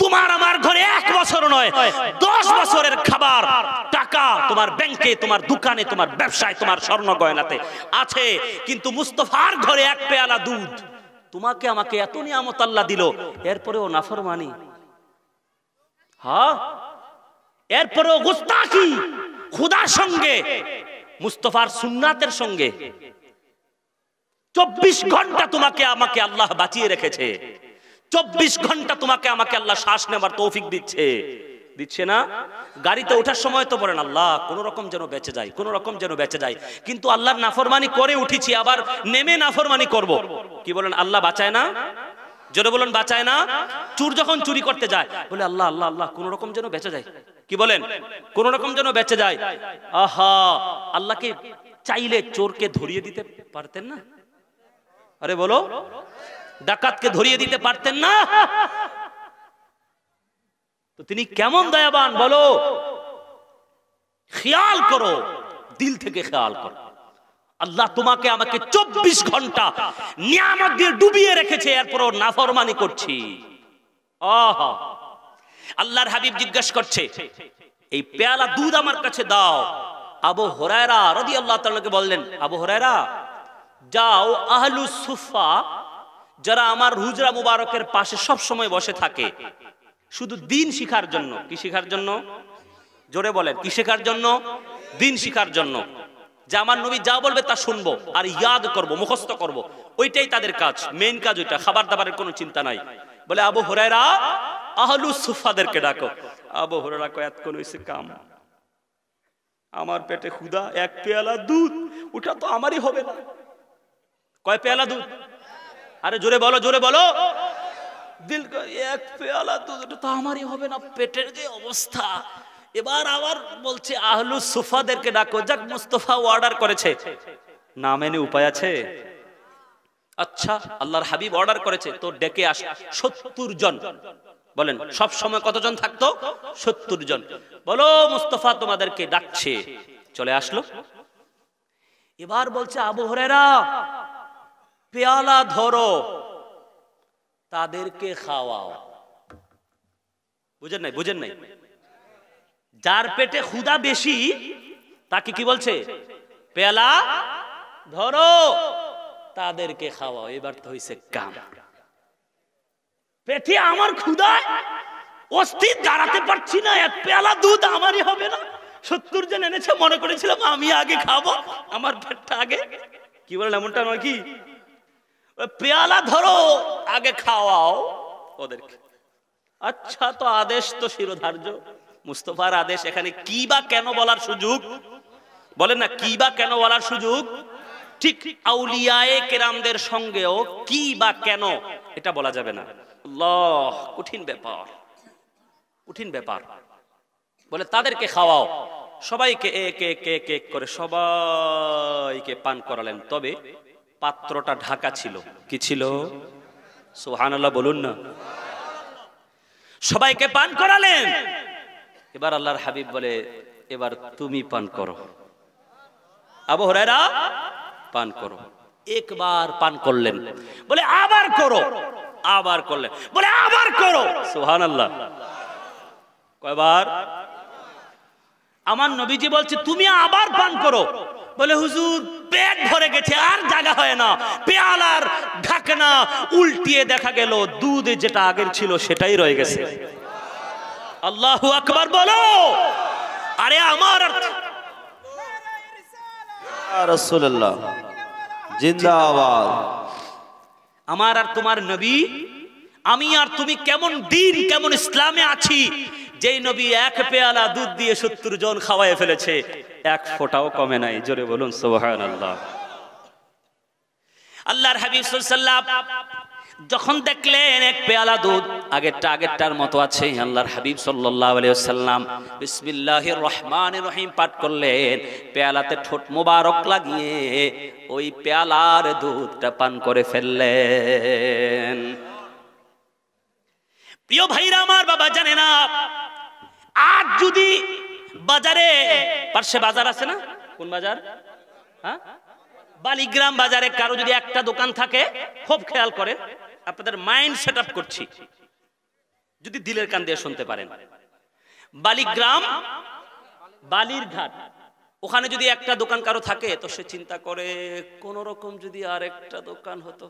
তোমার আমার ঘরে 1 বছর নয় 10 বছরের খাবার টাকা তোমার ব্যাংকে, তোমার দোকানে, তোমার ব্যবসায়, তোমার স্বর্ণ গয়নাতে আছে, কিন্তু মুস্তাফার ঘরে এক পেয়ালা দুধ। তোমাকে আমাকে এত নিয়ামত আল্লাহ দিল, এরপরেও নাফরমানি, হ্যাঁ, এরপরেও গুস্তাখি খোদার সঙ্গে, মুস্তাফার সুন্নাতের সঙ্গে। 24 ঘন্টা তোমাকে আমাকে আল্লাহ বাঁচিয়ে রেখেছে, 24 ঘন্টা তোমাকে আমাকে আল্লাহ শ্বাস নেবার তৌফিক দিচ্ছে না? গাড়িতে ওঠার সময় তো বলেন আল্লাহ কোন রকম যেন বেঁচে যায়, কোন রকম যেন বেঁচে যায়, কিন্তু আল্লাহর নাফরমানি করে উঠেছি, আবার নেমে নাফরমানি করব, কি বলেন আল্লাহ বাঁচায় না? জোরে বলেন বাঁচায় না? চোর যখন চুরি করতে যায় বলে আল্লাহ আল্লাহ আল্লাহ কোন রকম যেন বেঁচে যায়, কি বলেন, কোন রকম যেন বেঁচে যায়। আহা, আল্লাহকে চাইলে চোরকে ধরিয়ে দিতে পারতেন না? আরে বলো, ডাকাতকে ধরিয়ে দিতে পারতেন না? তো তিনি কেমন দয়াবান বলো, খেয়াল করো, দিল থেকে খেয়াল করো। আল্লাহ তোমাকে আমাকে 24 ঘন্টা নিয়ামত দিয়ে ডুবিয়ে রেখেছে, এরপরও নাফরমানি করছি। আহা, আল্লাহর হাবিব জিজ্ঞাসা করছে এই পেয়ালা দুধ আমার কাছে দাও। আবু হুরায়রা রাদিয়াল্লাহু তাআলাকে বললেন, আবু হুরায়রা যাও, আহলুস সুফা যারা আমার হুজরা মুবারকের পাশে সব সময় বসে থাকে শুধু দিন শিখার জন্য, কি শিখার জন্য? জোরে বলেন, কি শেখার জন্য? দিন শিখার জন্য। যে আমার নবী যা বলবে তা শুনবো আর ইয়াদ করব, মুখস্থ করব, ওইটাই তাদের কাজ, মেইন কাজ ওইটা, খাবার দাবারের কোনো চিন্তা নাই। বলে আবু হুরায়রা আহলুস সুফাদেরকে ডাকো। আবু হুরায়রা কয় এত কোন হইছে কাম, আমার পেটে ক্ষুধা, এক পেয়ালা দুধ, ওটা তো আমারই হবে না। কয় পেয়ালা দুধ? আরে জোরে বলো, জোরে বলো। দিল এক পেয়ালা দুধ, ওটা তো আমারই হবে না, পেটের যে অবস্থা। এবার আবার বলছে আহলুস সুফাদেরকে ডাকো। যাক, মুস্তাফা অর্ডার করেছে, না মেনে উপায় আছে? আচ্ছা, আল্লাহর হাবিব অর্ডার করেছে তো ডেকে আস 70 জন। বলেন সব সময় কতজন থাকতো? 70 জন। বলো মুস্তাফা তোমাদেরকে ডাকছে। চলে আসলো। এবার বলছে আবু হুরায়রা পেয়ালা ধরো, তাদেরকে খাওয়াও। বুঝেন নাই? বুঝেন নাই? যার পেটে ক্ষুধা বেশি তাকে কি বলছে? পেয়ালা ধরো, তাদেরকে খাওয়াও। এবার তো হইছে কাম। পেটে আমার ক্ষুধায় অস্থির, দাঁড়াতে পারছি না, এক পেয়ালা দুধ আমারই হবে না। 70 জন এনেছে, মনে করেছিলাম আমি আগে খাবো, আমার পেটটা আগে। কি বলেন, এমনটা নয় কি? পেয়ালা ধরো, আগে খাওয়াও ওদেরকে। আচ্ছা, তো আদেশ তো শিরোধার্য, মুস্তাফার আদেশ। এখানে কি বা কেন বলার সুযোগ? বলেন না, কি বা কেন বলার সুযোগ? ঠিক আউলিয়ায়ে কেরামদের সঙ্গেও কি বা কেন এটা বলা যাবে না। আল্লাহ, কঠিন ব্যাপার, কঠিন ব্যাপার। বলে তাদেরকে খাওয়াও। সবাইকে এক এক এক এক করে সবাইকে পান করালেন। তবে পাত্রটা ঢাকা ছিল। কি ছিল? সুবহানাল্লাহ বলুন না। সবাইকে পান করালেন। এবার আল্লাহর হাবিব বলে এবার তুমি পান করো। আবু হুরায়রা পান করো। একবার পান করলেন, বলে আবার করো, আবার করলেন, বলে আবার করো। সুবহানাল্লাহ। কয়বার? আমার নবীজি বলছে তুমি আবার পান করো। বলে হুজুর পেট ভরে গেছে, আর জায়গা হয় না। পেয়ালার ঢাকনা উল্টিয়ে দেখা গেল দুধ যেটা আগের ছিল সেটাই রয়ে গেছে। আল্লাহু আকবার বলো। আরে আমার রাসূলুল্লাহ জিন্দাবাদ। আমার আর তোমার নবী, আমি আর তুমি কেমন দিন, কেমন ইসলামে আছি, যেই নবী এক পেয়ালা দুধ দিয়ে 70 জন খাওয়ায় ফেলেছে, এক ফোঁটাও কমে নাই। জোরে বলুন সুবহানাল্লাহ। আল্লাহর হাবিব সাল্লাল্লাহু আলাইহি ওয়াসাল্লাম যখন দেখলেন এক পেয়ালা দুধ আগেরটার মতো আছে, আল্লাহর হাবিব সাল্লাল্লাহু আলাইহি ওয়াসাল্লাম বিসমিল্লাহির রহমানির রহিম পাঠ করলেন, পেয়ালাতে ঠোঁট মোবারক লাগিয়ে ওই পেয়ালার দুধটা পান করে ফেললেন। প্রিয় ভাইরা আমার, বাবা জানে না, আজ যদি বাজারে, পাশে বাজার আছে না, কোন বাজার, হ্যাঁ, বালিগ্রাম বাজারে কারো যদি একটা দোকান থাকে, খুব খেয়াল করেন, আপনাদের মাইন্ড সেট আপ করছি, যদি দিলের কান দিয়ে শুনতে পারেন, বালিগ্রাম বালির ঘাট, ওখানে যদি একটা দোকান কারো থাকে তো সে চিন্তা করে কোন রকম যদি আরেকটা দোকান হতো,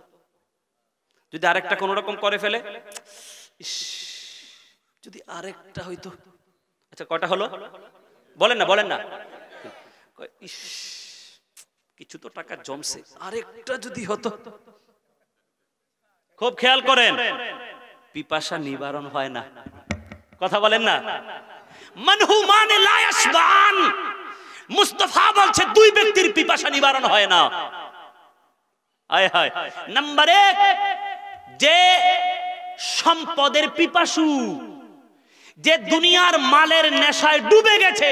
যদি আরেকটা কোন রকম করে ফেলে, যদি আরেকটা হইতো। আচ্ছা কয়টা হলো বলেন না, বলেন না, কিছু তো টাকা জমছে, আরেকটা যদি হতো। খুব খেয়াল করেন, পিপাসা নিবারণ হয় না, কথা বলেন না। মানহু মানে লা ইয়াশবান, মুস্তাফা বলছে দুই ব্যক্তির পিপাসা নিবারণ হয় না। হায় হায়। নাম্বার 1, যে সম্পদের পিপাসু, যে দুনিয়ার মালের নেশায় ডুবে গেছে,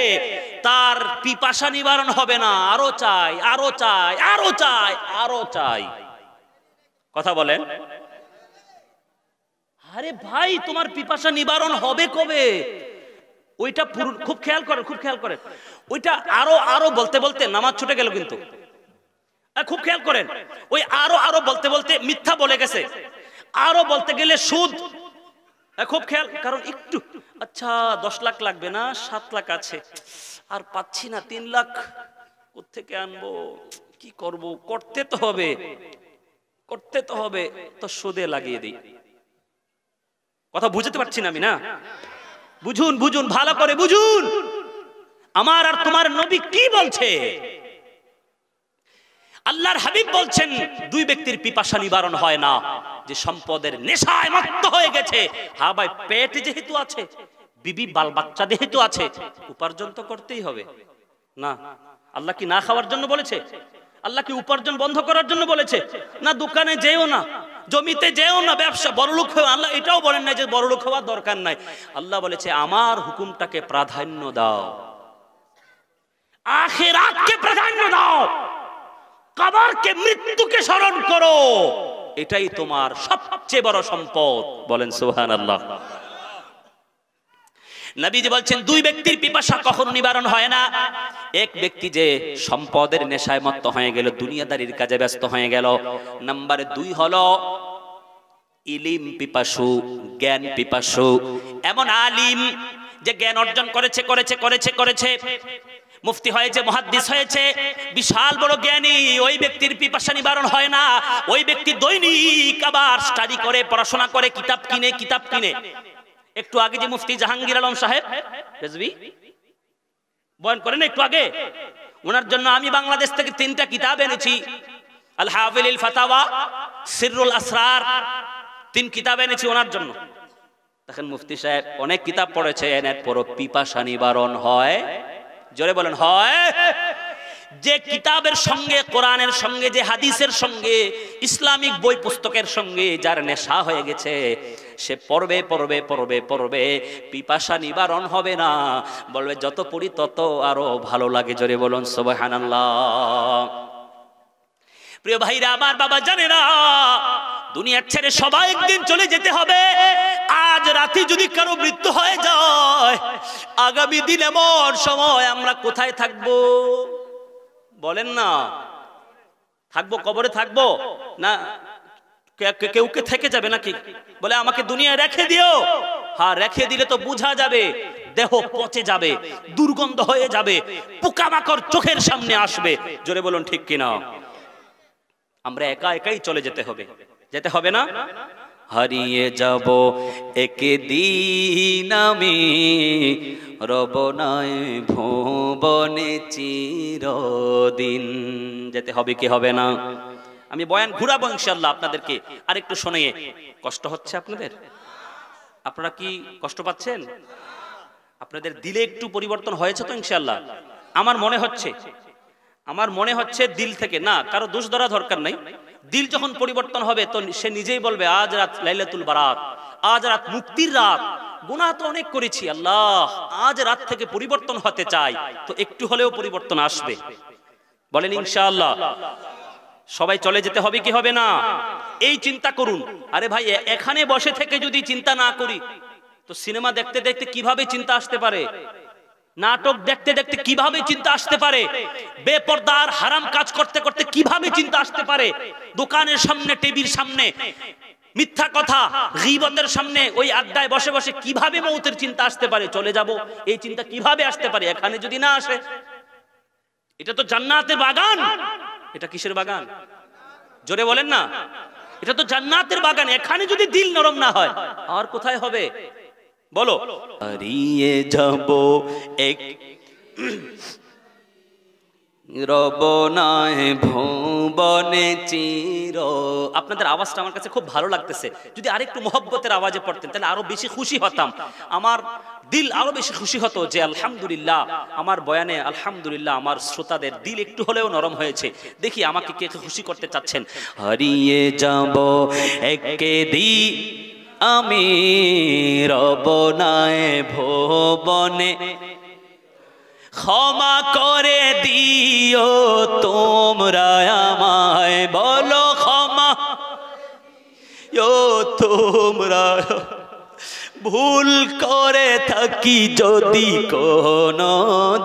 তার পিপাসা নিবারণ হবে না, আরো চাই, আরো চাই, আরো চাই, আরো চাই। কথা বলেন। আরে ভাই, তোমার পিপাসা নিবারণ হবে কবে? ওইটা খুব খেয়াল করেন, খুব খেয়াল করেন, ওইটা আরো আরো বলতে বলতে নামাজ ছুটে গেল, কিন্তু খুব খেয়াল করেন, ওই আরো আরো বলতে বলতে মিথ্যা বলে গেছে, আরো বলতে গেলে সুদ, খুব খেয়াল, কারণ একটু আচ্ছা 10 লাখ লাগবে না, 7 লাখ আছে, আর পাচ্ছি না, 3 লাখ কোত্থেকে আনবো, কি করব, করতে তো হবে, করতে তো হবে, তো সুদে লাগিয়ে দিই। কথা বুঝতে পারছি না আমি, না বুঝুন, বুঝুন, ভালো করে বুঝুন, আমার আর তোমার নবী কি বলছে। আল্লাহর হাবিব বলছেন দুই ব্যক্তির পিপাসা নিবারণ হয় না, যে সম্পদের নেশায় মত্ত হয়ে গেছে। হ্যাঁ ভাই, পেট যেহেতু আছে, বিবি বাল বাচ্চা যেহেতু আছে, উপার্জন তো করতেই হবে না। আল্লাহ কি না খাওয়ার জন্য বলেছে? আল্লাহ কি উপার্জন বন্ধ করার জন্য বলেছে? না। দোকানে যেও না, জমিতে যেও না, ব্যবসা বড়লোক হও, আল্লাহ এটাও বলেন না যে বড়লোক হওয়ার দরকার নাই। আল্লাহ বলেছে আমার হুকুমটাকে প্রাধান্য দাও, আখিরাতকে প্রাধান্য দাও, কবরকে, মৃত্যুকে স্মরণ করো, এটাই তোমার সবচেয়ে বড় সম্পদ। বলেন সুবহানাল্লাহ। নবীজি বলছেন দুই ব্যক্তির পিপাসা কখনো নিবারণ হয় না। এক ব্যক্তি যে সম্পদের নেশায় মত্ত হয়ে গেল, দুনিয়াদারির কাজে ব্যস্ত হয়ে গেল। নাম্বার 2 হলো ইলিম পিপাসু, জ্ঞান পিপাসু। এমন আলিম যে জ্ঞান অর্জন করেছে করেছে করেছে করেছে, মুফতি হয়েছে, মুহাদ্দিস হয়েছে, বিশাল বড় জ্ঞানী, ওই ব্যক্তির পিপাসা নিবারণ হয় না। ওই ব্যক্তি দৈনিক আবার স্টাডি করে, পড়াশোনা করে, কিতাব কিনে। একটু আগে যে মুফতি জাহাঙ্গীর আলম সাহেব রেজভী বয়ান করেন, একটু আগে, ওনার জন্য আমি বাংলাদেশ থেকে 3টা কিতাব এনেছি, আল হাফিল ফাতাওয়া, সিররুল আসরার, 3 কিতাব এনেছি ওনার জন্য। দেখেন মুফতি সাহেব অনেক কিতাব পড়েছেন, এরপরও পিপাসা নিবারণ হয়? জোরে বলেন হয়? যে কিতাবের সঙ্গে, কোরআনের সঙ্গে, যে হাদিসের সঙ্গে, ইসলামিক বই পুস্তকের সঙ্গে যার নেশা হয়ে গেছে, সে পড়বে পড়বে পড়বে পড়বে, পিপাসা নিবারণ হবে না, বলবে যত পড়ি তত আরো ভালো লাগে। জোরে বলুন সুবহানাল্লাহ। প্রিয় ভাইরা আমার, বাবা জানে না, দুনিয়া ছেড়ে সবাই একদিন চলে যেতে হবে। আজ রাতে যদি কারো মৃত্যু হয়ে যায়, আগামী দিন এমন সময় আমরা কোথায় থাকবো? বলেন না, থাকবো কবরে থাকবো না কেউ কে থেকে যাবে নাকি? বলে আমাকে দুনিয়ায় রেখে দিও। হ্যাঁ, রেখে দিলে তো বোঝা যাবে, দেহ পচে যাবে, দুর্গন্ধ হয়ে যাবে, পোকামাকড় চোখের সামনে আসবে। জোরে বলুন ঠিক কিনা? আমরা একা একাই চলে যেতে হবে, যেতে হবে না? হারিয়ে যাব একদিন আমি, রব নাই ভুবনে চিরদিন। যেতে হবে কি হবে না? আমি বয়ান ঘুরাবো ইনশাআল্লাহ আপনাদেরকে। আর একটু শোনাইয়ে, কষ্ট হচ্ছে আপনাদের? আপনারা কি কষ্ট পাচ্ছেন? আপনাদের দিলে একটু পরিবর্তন হয়েছে তো ইনশাআল্লাহ? আমার মনে হচ্ছে দিল থেকে, না কারো দোষ ধরা দরকার নাই, দিল যখন পরিবর্তন হবে তো সে নিজেই বলবে আজ রাত লাইলাতুল বারাত, আজ রাত মুক্তির রাত, গুনাহ তো অনেক করেছি আল্লাহ, আজ রাত থেকে পরিবর্তন হতে চাই, তো একটু হলেও পরিবর্তন আসবে। বলেন ইনশাআল্লাহ। সবাই চলে যেতে হবে কি হবে না? এই চিন্তা করুন। আরে ভাই এখানে বসে থেকে যদি চিন্তা না করি তো সিনেমা দেখতে দেখতে কিভাবে চিন্তা আসতে পারে? নাটক দেখতে দেখতে কিভাবে চিন্তা আসতে পারে? বেপরদার হারাম কাজ করতে করতে কিভাবে চিন্তা আসতে পারে? দোকানের সামনে, টিভির সামনে মিথ্যা কথা, গীবতের সামনে ওই আড্ডায় বসে বসে কিভাবে মৌতের চিন্তা আসতে পারে? চলে যাব, এই চিন্তা কিভাবে আসতে পারে এখানে যদি না আসে? এটা তো জান্নাতের বাগান। এটা কিসের বাগান? জোরে বলেন না। এটা তো জান্নাতের বাগান। এখানে যদি দিল নরম না হয় আর কোথায় হবে বলো? হারিয়ে যাব এক রবনায় ভুবনে চির। আপনাদের আওয়াজটা আমার কাছে খুব ভালো লাগতেছে। যদি আরেকটু মহব্বতের আওয়াজে পড়তেন তাহলে আরো বেশি খুশি হতাম, আমার দিল আরো বেশি খুশি হতো যে আলহামদুলিল্লাহ আমার বয়ানে আলহামদুলিল্লাহ আমার শ্রোতাদের দিল একটু হলেও নরম হয়েছে। দেখি আমাকে কে খুশি করতে চাচ্ছেন। হারিয়ে যাব একে দি আমি রবনায় ভুবনে, ক্ষমা করে দিও তোমরা আমায়, বলো ক্ষমা তোমরা, ভুল করে থাকি যদি কোনো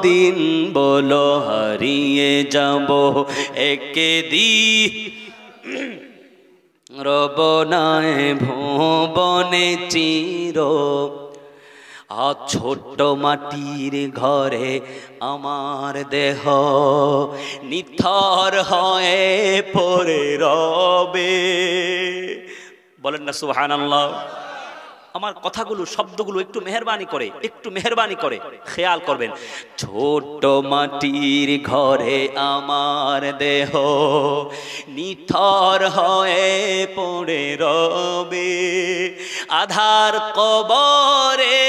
দিন, বলো হারিয়ে যাব একে দি রবনায় ভুবনে চির। ছোট্ট মাটির ঘরে আমার দেহ নিথর হয়ে পড়ে রবে। বলেন না সুবহানাল্লাহ। আমার কথাগুলো, শব্দগুলো একটু মেহেরবানি করে খেয়াল করবেন। ছোট্ট মাটির ঘরে আমার দেহ নিথর হয়ে পড়ে রবে, আধার কবরে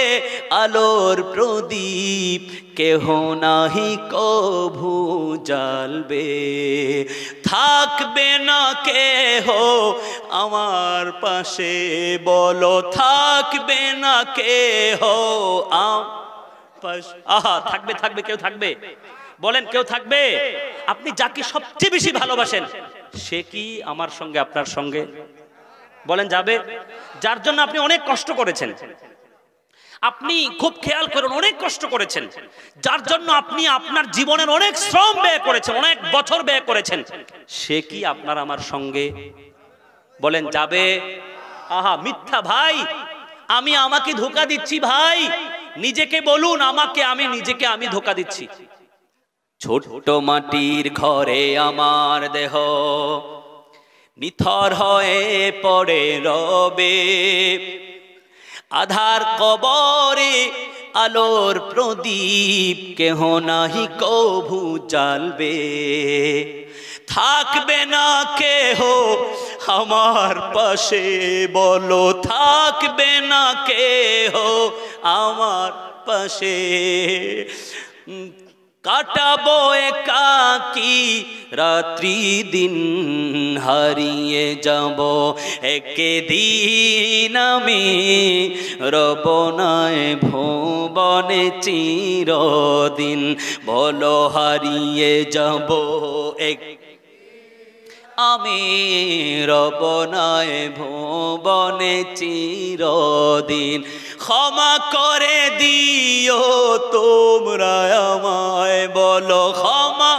আলোর প্রদীপ কেহ নাহি কভু জ্বালবে, থাকবে না কেহ আমার পাশে, বলো থাকবে না কেহ আহা থাকবে, থাকবে, কেউ থাকবে? বলেন কেউ থাকবে? আপনি যাকে সবচেয়ে বেশি ভালোবাসেন সে কি আমার সঙ্গে আপনার সঙ্গে? বলেন যাবে? যার জন্য আপনি অনেক কষ্ট করেছেন, আপনি খুব খেয়াল করুন অনেক কষ্ট করেছেন, যার জন্য আপনি আপনার জীবনের অনেক শ্রম ব্যয় করেছেন, অনেক বছর ব্যয় করেছেন, সে কি আপনার আমার সঙ্গে? বলেন যাবে? আহা মিথ্যা ভাই, আমি আমাকে ধোঁকা দিচ্ছি ভাই, নিজেকে বলুন আমাকে, আমি নিজেকে আমি ধোঁকা দিচ্ছি। ছোট্ট মাটির ঘরে আমার দেহ নিথর হয়ে পড়ে রবে, আধার কবরে আলোর প্রদীপ কেহ নাহি কভু জ্বালবে, থাকবে না কেহ আমার পাশে, বলো থাকবে না কেহ আমার পাশে, কাটাবো একাকী রাত্রি দিন, হারিয়ে যাব একে দিন আমি রবনায় ভুবনে চিরদিন, বলো হারিয়ে যাব এক আমি রবনায় ভুবনে চিরদিন, ক্ষমা করে দিও তোমরা আমায়, বলো ক্ষমা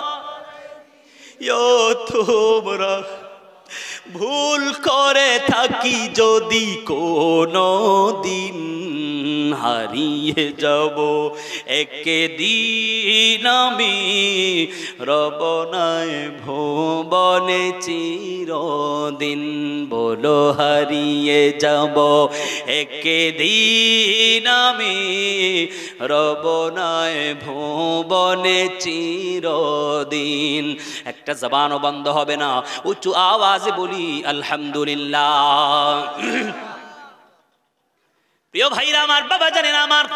তোমরা, ভুল করে থাকি যদি কোনো দিন, হারিয়ে যাব একে দিন আমি রবনায় ভুবনে চিরদিন, বলো হারিয়ে যাব একে দিন আমি রবনায় ভুবনে চিরদিন। একটা জবানও বন্ধ হবে না, উঁচু আওয়াজে বলি আলহামদুলিল্লাহ। প্রিয় ভাইরা আমার, বাবা জানেন আমার,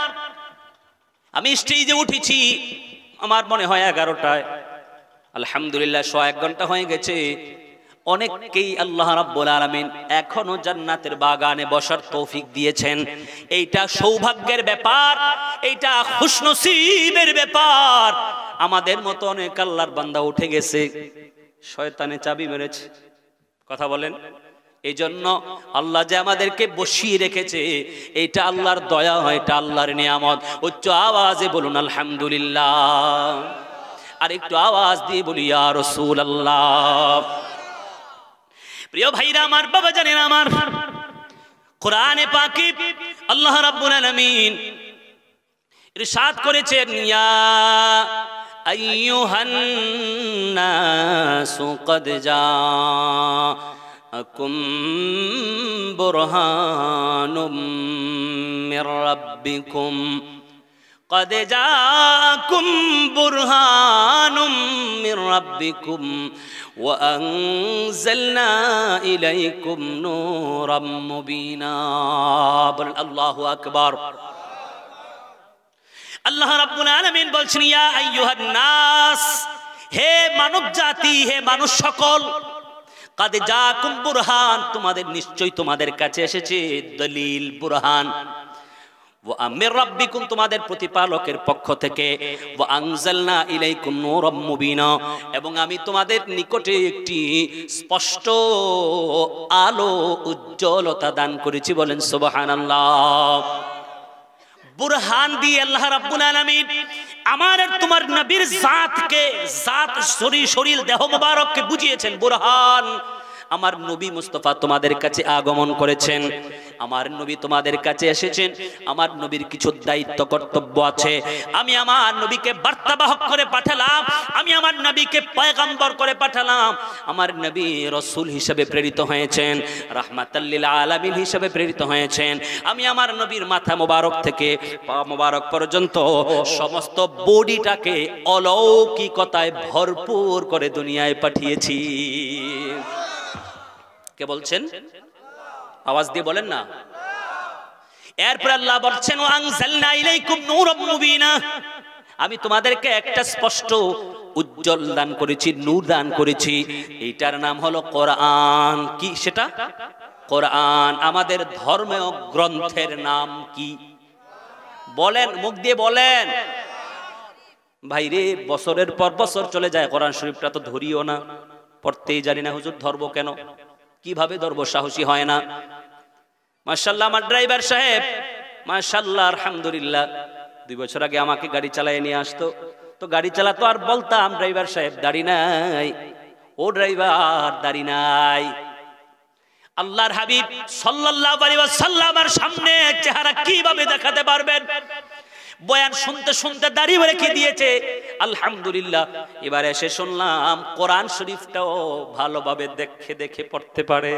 আমি স্টেজে উঠেছি আমার মনে হয় 11টায়, আলহামদুলিল্লাহ 1 ঘন্টা হয়ে গেছে। অনেককেই আল্লাহ রাব্বুল আলামিন এখনো জান্নাতের বাগানে বসার তৌফিক দিয়েছেন। এইটা সৌভাগ্যের ব্যাপার, এইটা খুশনসিবের ব্যাপার। আমাদের মতো অনেক আল্লাহর বান্দা উঠে গেছে, শয়তানে চাবি মেরেছে। কথা বলেন। এই জন্য আল্লাহ যে আমাদেরকে বসিয়ে রেখেছে, এটা আল্লাহর দয়া, এটা আল্লাহর নিয়ামত। উচ্চ আওয়াজে বলুন আলহামদুলিল্লাহ। আর একটু আওয়াজ দিয়ে বলি ইয়া রাসূলুল্লাহ। প্রিয় ভাইরা আমার, বাবা জানেন আমার, কোরআনে পাকে আল্লাহ রাব্বুল আলামিন ইরশাদ করেছেন, ইয়া আইয়ুহান নাসু ক্বাদ জাআকুম বুরহানুম মির রাব্বিকুম قد جاءكم برهان من ربكم وأنزلنا إليكم نورا مبينا الله أكبر আল্লাহ রাব্বুল আলামিন বলছেন, ইয়া আইয়ুহান নাস, হে মানব জাতি, হে মানুষ সকল, কাদ জাআকুম বুরহান, তোমাদের নিশ্চয়ই তোমাদের কাছে এসেছে দলিল, বুরহান। ওয়া আমির রাব্বিকুম, তোমাদের প্রতিপালকের পক্ষ থেকে। ওয়া আনজালনা ইলাইকুম নূরাম মুবিনা, এবং আমি তোমাদের নিকটে একটি স্পষ্ট আলো, উজ্জ্বলতা দান করেছি। বলেন সুবহানাল্লাহ। বুরহান দিয়ে আল্লাহ রাব্বুল আলামিন আমার আর তোমার নবীর জাতকে, জাত শরীর দেহ মোবারককে বুঝিয়েছেন। বুরহান, আমার নবী মুস্তাফা তোমাদের কাছে আগমন করেছেন, আমার নবী তোমাদের কাছে এসেছেন। আমার নবীর কিছু দায়িত্ব কর্তব্য আছে। আমি আমার নবীকে বার্তাবাহক করে পাঠালাম, আমি আমার নবীকে পয়গম্বর করে পাঠালাম। আমার নবী রাসূল হিসেবে প্রেরিত হয়েছেন, রাহমাতাল লিল আলামিন হিসেবে প্রেরিত হয়েছেন। আমি আমার নবীর মাথা মোবারক থেকে পা মোবারক পর্যন্ত সমস্ত বডিটাকে অলৌকিকতায় ভরপুর করে দুনিয়ায় পাঠিয়েছি। কে বলছেন? আওয়াজ দিয়ে বলেন না। এরপর আল্লাহ বলছেন, ওয়া আনজালনা ইলাইকুম নূরাম মুবিনা, আমি তোমাদেরকে একটা স্পষ্ট উজ্জ্বল দান করেছি, নূর দান করেছি। এইটার নাম হলো কোরআন। কি সেটা? কোরআন। আমাদের ধর্মীয় গ্রন্থের নাম কি? বলেন, মুখ দিয়ে বলেন। ভাইরে, বছরের পর বছর চলে যায়, কোরআন শরীফটা তো ধরিও না, পড়তেই জানি না। হুজুর ধরবো কেন, কিভাবে ধরবো, সাহসী হয় না। মাশাআল্লাহ, আমার ড্রাইভার সাহেব মাশাআল্লাহ আলহামদুলিল্লাহ 2 বছর আগে আমাকে গাড়ি চালায় নিয়ে আসতো। তো গাড়ি চালাতো আর বলতাম, ড্রাইভার সাহেব দাড়ি নাই, ও ড্রাইভার দাড়ি নাই। আল্লাহর হাবিব সাল্লাল্লাহু আলাইহি ওয়াসাল্লামের সামনে চেহারা কিভাবে দেখাতে পারবেন? বয়ান শুনতে শুনতে দাড়ি রেখে দিয়েছে। আলহামদুলিল্লাহ, এবার এসে শুনলাম কোরআন শরীফটাও ভালোভাবে দেখে দেখে পড়তে পারে।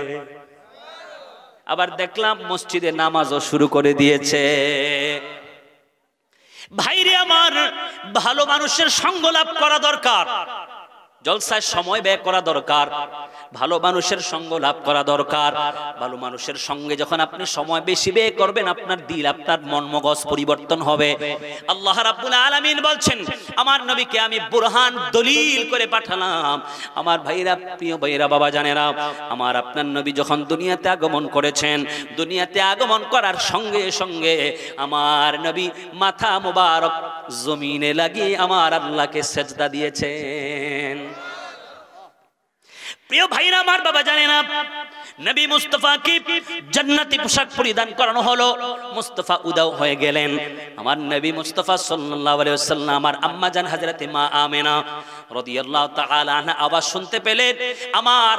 আবার দেখলাম মসজিদে নামাজও শুরু করে দিয়েছে। ভাইরে আমার, ভালো মানুষের সঙ্গ লাভ করা দরকার, জলসায় সময় ব্যয় করা দরকার, ভালো মানুষের সঙ্গ লাভ করা দরকার। ভালো মানুষের সঙ্গে যখন আপনি সময় বেশি ব্যয় করবেন, আপনার দিল, আপনার মন মগজ পরিবর্তন হবে। আল্লাহ রাব্বুল আলামিন বলছেন, আমার নবীকে আমি বুরহান, দলিল করে পাঠালাম। আমার ভাইরা, প্রিয় ভাইরা, বাবা জানেরা, আমার আপনার নবী যখন দুনিয়াতে আগমন করেছেন, দুনিয়াতে আগমন করার সঙ্গে সঙ্গে আমার নবী মাথা মোবারক জমিনে লাগিয়ে আমার আল্লাহকে সেজদা দিয়েছেন। প্রিয় ভাইরা আমার, বাবা জানে না, নবী মুস্তাফাকে জান্নাতি পোশাক পরিধান করানো হলো। মুস্তাফা উদাও হয়ে গেলেন। আমার নবী মুস্তাফা সাল্লাল্লাহু আলাইহি ওয়াসাল্লাম, আমার আম্মা জান হযরতে মা আমেনা রাদিয়াল্লাহু তাআলা আনহা আওয়াজ শুনতে পেলেন, আমার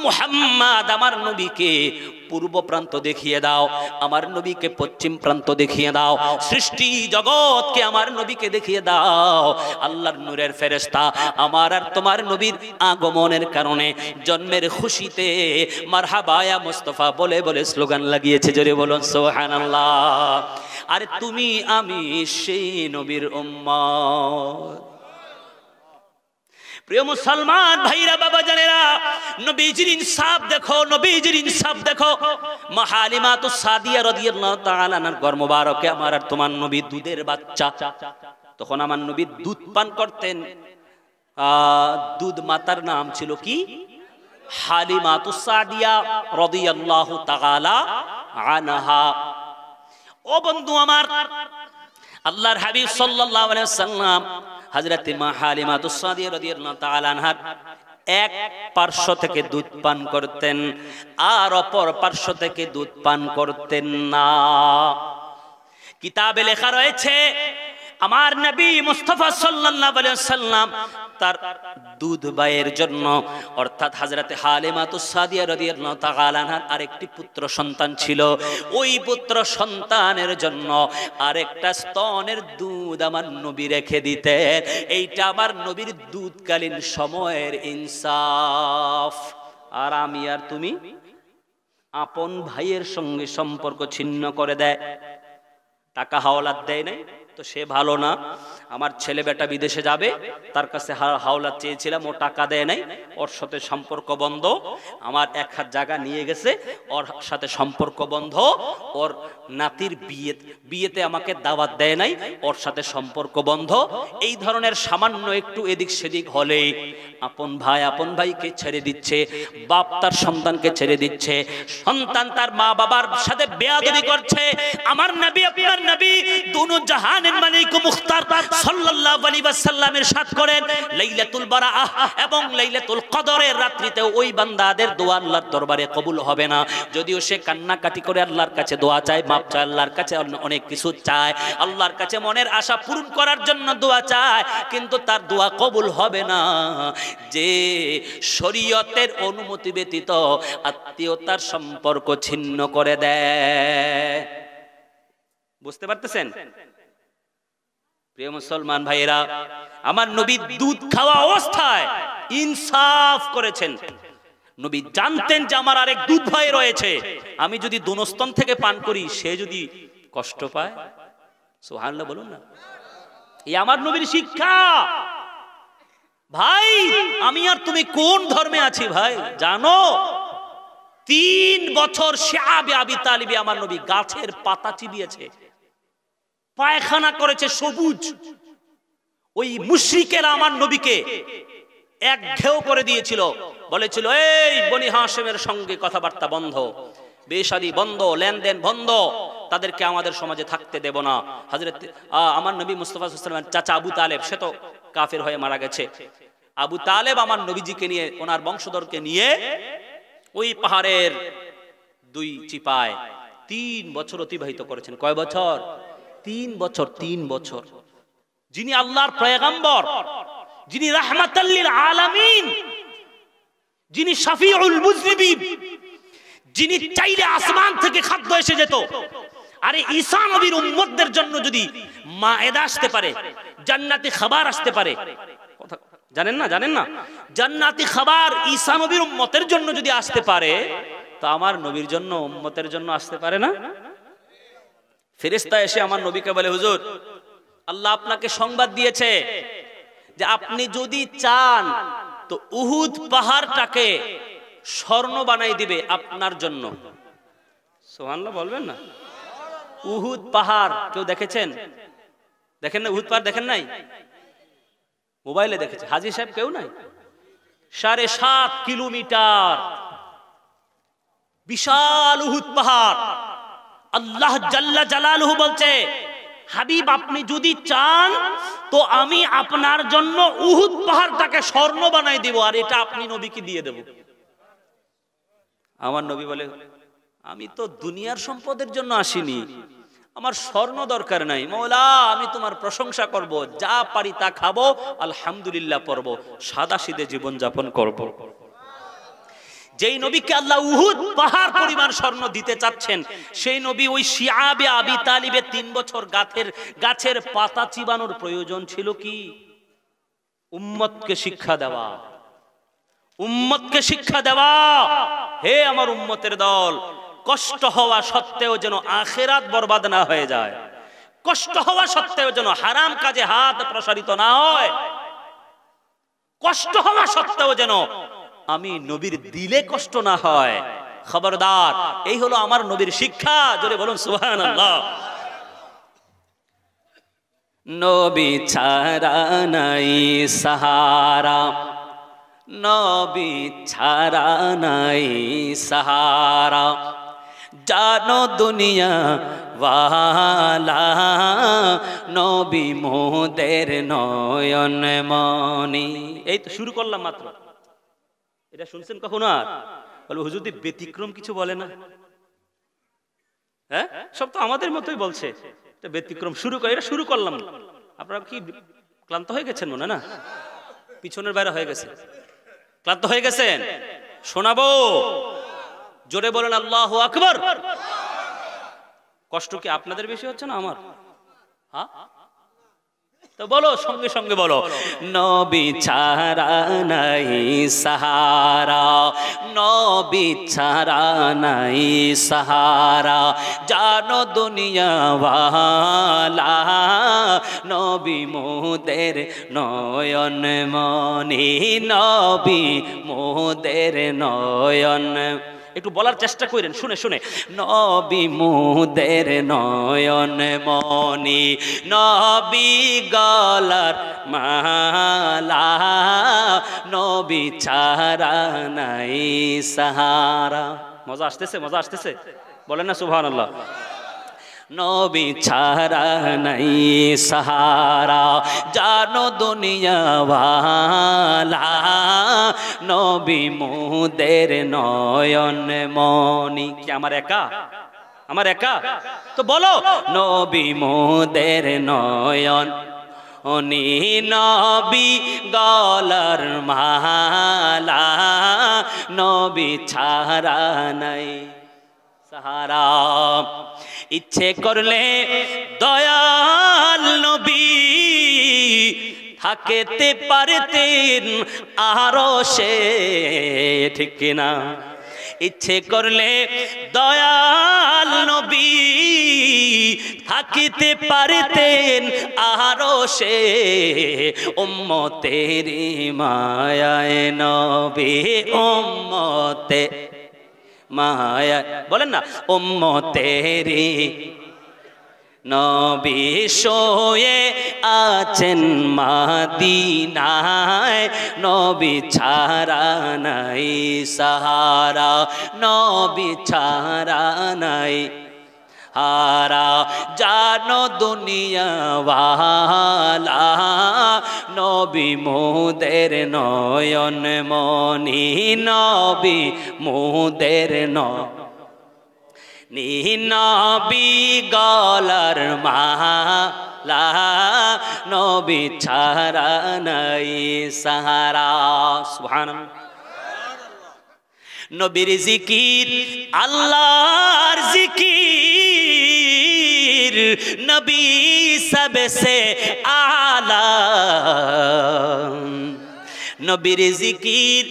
মুহাম্মদ, আমার নবীকে পূর্ব প্রান্ত দেখিয়ে দাও, আমার নবীকে পশ্চিম প্রান্ত দেখিয়ে দাও, সৃষ্টি জগৎকে আমার নবীকে দেখিয়ে দাও। আল্লাহর নূরের ফেরেশতা আমার আর তোমার নবীর আগমনের কারণে জন্মের খুশিতে মারহাবা ইয়া মুস্তাফা বলে বলে স্লোগান লাগিয়েছে। জোরে বলুন সুবহানাল্লাহ। আরে তুমি আমি সেই নবীর উম্মত। প্রিয় মুসলমান ভাইরা, বাবা জানেরা, নবীজির ইনসাফ দেখো, নবীজির ইনসাফ দেখো। মা হালিমাতুস সাদিয়া রাদিয়াল্লাহু তাআলা আনহার ঘর মোবারকে আমার আর তোমার নবী দুধের বাচ্চা। তখন আমার নবী দুধ পান করতেন। দুধ মাতার নাম ছিল কি? হালিমাতুস সাদিয়া রাদিয়াল্লাহু তাআলা আনহা। ও বন্ধু আমার, আল্লাহর হাবিব সাল্লাল্লাহু আলাইহি ওয়াসাল্লাম হযরত মা হালিমাতুস সাদিয়া রাদিয়াল্লাহু তাআলা আনহার এক পার্শ্ব থেকে দুধ পান করতেন, আর অপর পার্শ্ব থেকে দুধ পান করতেন না। কিতাবে লেখা রয়েছে আমার নবী মুস্তাফা সাল্লাল্লাহু আলাইহি ওয়াসাল্লাম তার দুধ ভাইয়ের জন্য অর্থাৎ হযরতে হালিমাতুস সাদিয়া রাদিয়াল্লাহু তাআলা আনহার আরেকটি পুত্র সন্তান ছিল, ওই পুত্র সন্তানের জন্য আরেকটা স্তনের দুধ আমার নবী রেখে দিতেন। এইটা আমার নবীর দুধকালীন সময়ের ইনসাফ। আর আমি আর তুমি আপন ভাইয়ের সঙ্গে সম্পর্ক ছিন্ন করে দেয়, টাকা হাওলাত দেয় নাই তো সে ভালো না। আমার ছেলে বেটা বিদেশে যাবে, তার কাছে হাওলাত চেয়েছিলাম, ও টাকা দেয় নাই, ওর সাথে সম্পর্ক বন্ধ। আমার এক হাত জায়গা নিয়ে গেছে, ওর সাথে সম্পর্ক বন্ধ। ওর নাতির বিয়েতে আমাকে দাওয়াত দেয় নাই, ওর সাথে সম্পর্ক বন্ধ। এই ধরনের সামান্য একটু এদিক সেদিক হলেই আপন ভাইকে ছেড়ে দিচ্ছে, বাপ তার সন্তানকে ছেড়ে দিচ্ছে, সন্তান তার মা বাবার সাথে বেয়াদবি করছে। আমার নবী আপনার নবী দুনো জাহানের মালিক মুখতার সাল্লাল্লাহু আলাইহি ওয়াসাল্লামের সাথ করেন লাইলাতুল বারাআহ এবং লাইলাতুল কদরের রাত্রিতে ওই বান্দাদের দোয়া আল্লাহর দরবারে কবুল হবে না। যদিও সে কান্নাকাটি করে আল্লাহর কাছে দোয়া চায়, মাপ চায়, আল্লাহর কাছে অনেক কিছু চায়, আল্লাহর কাছে মনের আশা পূরণ করার জন্য দোয়া চায়, কিন্তু তার দোয়া কবুল হবে না যে শরীয়তের অনুমতি ব্যতীত আত্মীয়তার সম্পর্ক ছিন্ন করে দেয়। বুঝতে পারতেছেন প্রিয় মুসলমান ভাইয়েরা? আমার নবী দুধ খাওয়া অবস্থায় ইনসাফ করেছেন। নবী জানতেন যে আমার আরেক দুধ ভাই রয়েছে, আমি যদি দুনস্তন থেকে পান করি সে যদি কষ্ট পায়, সুবহানাল্লাহ বলুন না। এই আমার নবীর শিক্ষা। ভাই আমি আর তুমি কোন ধর্মে আছি ভাই জানো? 3 বছর শিআবে আবি তালিবে আমার নবী গাছের পাতা চিবিয়েছে, পায়খানা করেছে সবুজ। ওই মুশরিকেরা আমার নবীকে একঘেয়েও করে দিয়েছিল, বলেছিল এই বনি হাশেমের সঙ্গে কথাবার্তা বন্ধ, বেশাদি বন্ধ, লেনদেন বন্ধ, তাদেরকে আমাদের সমাজে থাকতে দেব না। হযরত আমার নবী মুস্তাফা সাল্লাল্লাহু আলাইহি ওয়াসাল্লামের চাচা আবু তালেব, সে তো কাফের হয়ে মারা গেছে। আবু তালেব আমার নবীজিকে নিয়ে, ওনার বংশধরকে নিয়ে ওই পাহাড়ের 2 চিপায় 3 বছর অতিবাহিত করেছেন। কয় বছর? 3 বছর। 3 বছর। যিনি আল্লাহর পয়গম্বর, যিনি রাহমাতাল লিল আলামিন, যিনি শাফিউল মুজনিবিন, যিনি চাইলে আসমান থেকে খাদ্য এসে যেত। আরে ঈসা নবীর উম্মতদের জন্য যদি মায়েদা আসতে পারে, জান্নাতি খাবার আসতে পারে, কথা জানেন না? জানেন না? জান্নাতি খাবার ঈসা নবীর উম্মতের জন্য যদি আসতে পারে, তো আমার নবীর জন্য, উম্মতের জন্য আসতে পারে না? ফেরেশতা এসে আমার নবীকে বলে, হুজুর আল্লাহ আপনাকে সংবাদ দিয়েছে যে আপনি যদি চান তো উহুদ পাহাড়টাকে স্বর্ণ বানাই দিবে আপনার জন্য। সুবহানাল্লাহ বলবেন না? উহুদ পাহাড় কেউ দেখেছেন? দেখেন না? উহুদ পাহাড় দেখেন নাই? মোবাইলে দেখেছে, হাজী সাহেব কেউ নাই? 7.5 কিলোমিটার বিশাল উহুদ পাহাড়। আল্লাহ জাল্লা জালালুহু বলছে, হাবিব আপনি যদি চান তো আমি আপনার জন্য উহুদ পাহাড়টাকে স্বর্ণ বানাই দিব, আর এটা আপনি নবীকে দিয়ে দেব। আমার নবী বলে, আমি তো দুনিয়ার সম্পদের জন্য আসিনি, আমার স্বর্ণ দরকার নাই। মওলা আমি তোমার প্রশংসা করব, যা পারি তা খাবো, আলহামদুলিল্লাহ পড়ব, সাদাসিধে জীবন যাপন করব। যেই নবীকে আল্লাহ উহুদ পাহাড় পরিমাণ স্বর্ণ দিতে চাচ্ছেন, সেই নবী ওই শিআবে আবি তালিবে 3 বছর গাছের পাতা চিবানোর প্রয়োজন ছিল কি? উম্মতকে শিক্ষা দেওয়া, উম্মতকে শিক্ষা দেওয়া। হে আমার উম্মতের দল, কষ্ট হওয়া সত্ত্বেও যেন আখিরাত বরবাদ না হয়ে যায়, কষ্ট হওয়া সত্ত্বেও যেন হারাম কাজে হাত প্রসারিত না হয়, কষ্ট হওয়া সত্ত্বেও যেন আমি নবীর দিলে কষ্ট না হয়। খবরদার, এই হলো আমার নবীর শিক্ষা। জোরে বলুন সুবহানাল্লাহ। নবী ছাড়া নাই সাহারা, নবী ছাড়া নাই সাহারা, জানো দুনিয়া ওয়ালা নবী মোদের নয়ন মনি। এই তো শুরু করলাম মাত্র, এটা শুনছেন কখনো? আর বলবো হুজুর ব্যতিক্রম কিছু বলে না, হ্যাঁ সব তো আমাদের মতোই বলছে, এটা ব্যতিক্রম শুরু করে, এটা শুরু করলাম। আপনারা কি ক্লান্ত হয়ে গেছেন মনে না? পিছনের বাইরে হয়ে গেছে, ক্লান্ত হয়ে গেছেন? শোনাবো, জোরে বলেন আল্লাহু আকবার। কষ্ট কি আপনাদের বেশি হচ্ছে না আমার? হ্যাঁ তো বলো, সঙ্গে সঙ্গে বলো, নবী ছাড়া নাই সাহারা, নবী ছাড়া নাই সাহারা, জানো দুনিয়া ওয়ালা নবী মোদের নয়ন মনি, নবী মোদের নয়ন। একটু বলার চেষ্টা করেন শুনে শুনে, নবী মোদের নয়ন মনি, নবী গলার মালা, নবী ছাড়া নাই সাহারা। মজা আসতেছে? মজা আসতেছে? বলেন না সুবহানাল্লাহ। নবী ছাড়া নাই সাহারা, জানো দুনিয়া ওয়ালা নবী মোদের নয়ন মনি। কি আমার একা? আমার একা? তো বলো, নবী মোদের নয়ন মনি, নবী গলার মালা, নবী ছাড়া নাই সাহারা। ইচ্ছে করলে দয়াল নবী থাকতে পারতেন আরো সে, ঠিক কিনা? ইচ্ছে করলে দয়াল নবী থাকিতে পারতেন আরো সে, উম্মতেরি মায়ায় নবী, উম্মতে মায়া, বলেন না উম্মতেরি নবী শোয়ে আছেন মদিনায়, নবী ছাড়া নাই সাহারা, নবী ছাড়া নাই হারা, জানো দুনিয়া ওয়ালা নবী মোদের নয়ন মনি, নবী মোদের নবী গলার মালা, নবী ছাড়া নাই সাহারা। সুবহানাল্লাহ। নবীর জিকির আল্লাহর জিকির, নবী সবসে আলা, নবীর জিকির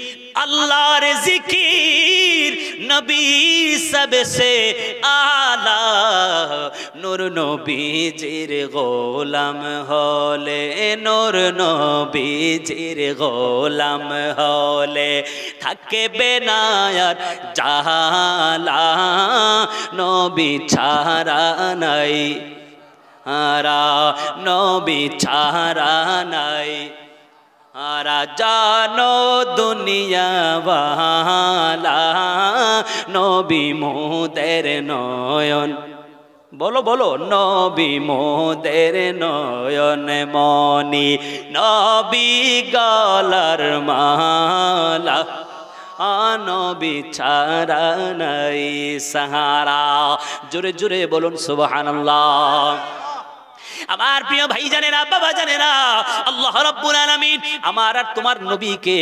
আল্লাহর জিকির, নবী সবসে আলা, নূর নবীজির গোলাম হলে, নূর নবীজির গোলাম হলে থাকবে না আর জালা, নবী ছাড়া নাই হারা, নবী ছাড়া নাই হারা, জানো দুনিয়া ওয়ালা নবী মোদের নয়ন, বলো বলো, নবী মোদের নয়ন মনি, নবী গলার মালা, নবী ছাড়া নাই সাহারা। জোরে জোরে বলুন সুবহানাল্লাহ। আমার প্রিয় ভাই জানেরা, বাবা জানেরা, আল্লাহ রাব্বুল আলামিন আমার আর তোমার নবীকে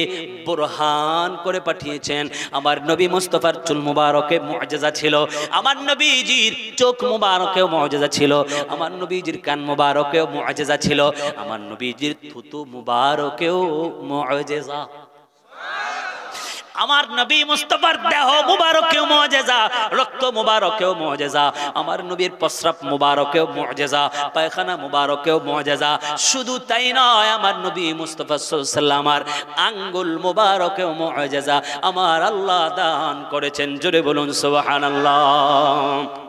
বুরহান করে পাঠিয়েছেন। আমার নবী মুস্তাফার চুল মুবারকে মুআজিজা ছিল, আমার নবীজির চোখ মুবারকেও মুআজিজা ছিল, আমার নবীজির কান মুবারকেও মুআজিজা ছিল, আমার নবীজির থুতু মুবারকেও মুআজিজা। আমার নবী মুস্তাফার দেহ মুবারকেও মুআজিজা, রক্ত মুবারকেও মুআজিজা, আমার নবীর প্রস্রাব মুবারকেও মুআজিজা, পায়খানা মুবারকেও মুআজিজা। শুধু তাই নয়, আমার নবী মুস্তাফা সাল্লাল্লাহু আলাইহি ওয়াসাল্লাম আঙ্গুল মুবারকেও মুআজিজা আমার আল্লাহ দান করেছেন। জোরে বলুন সুবহানাল্লাহ।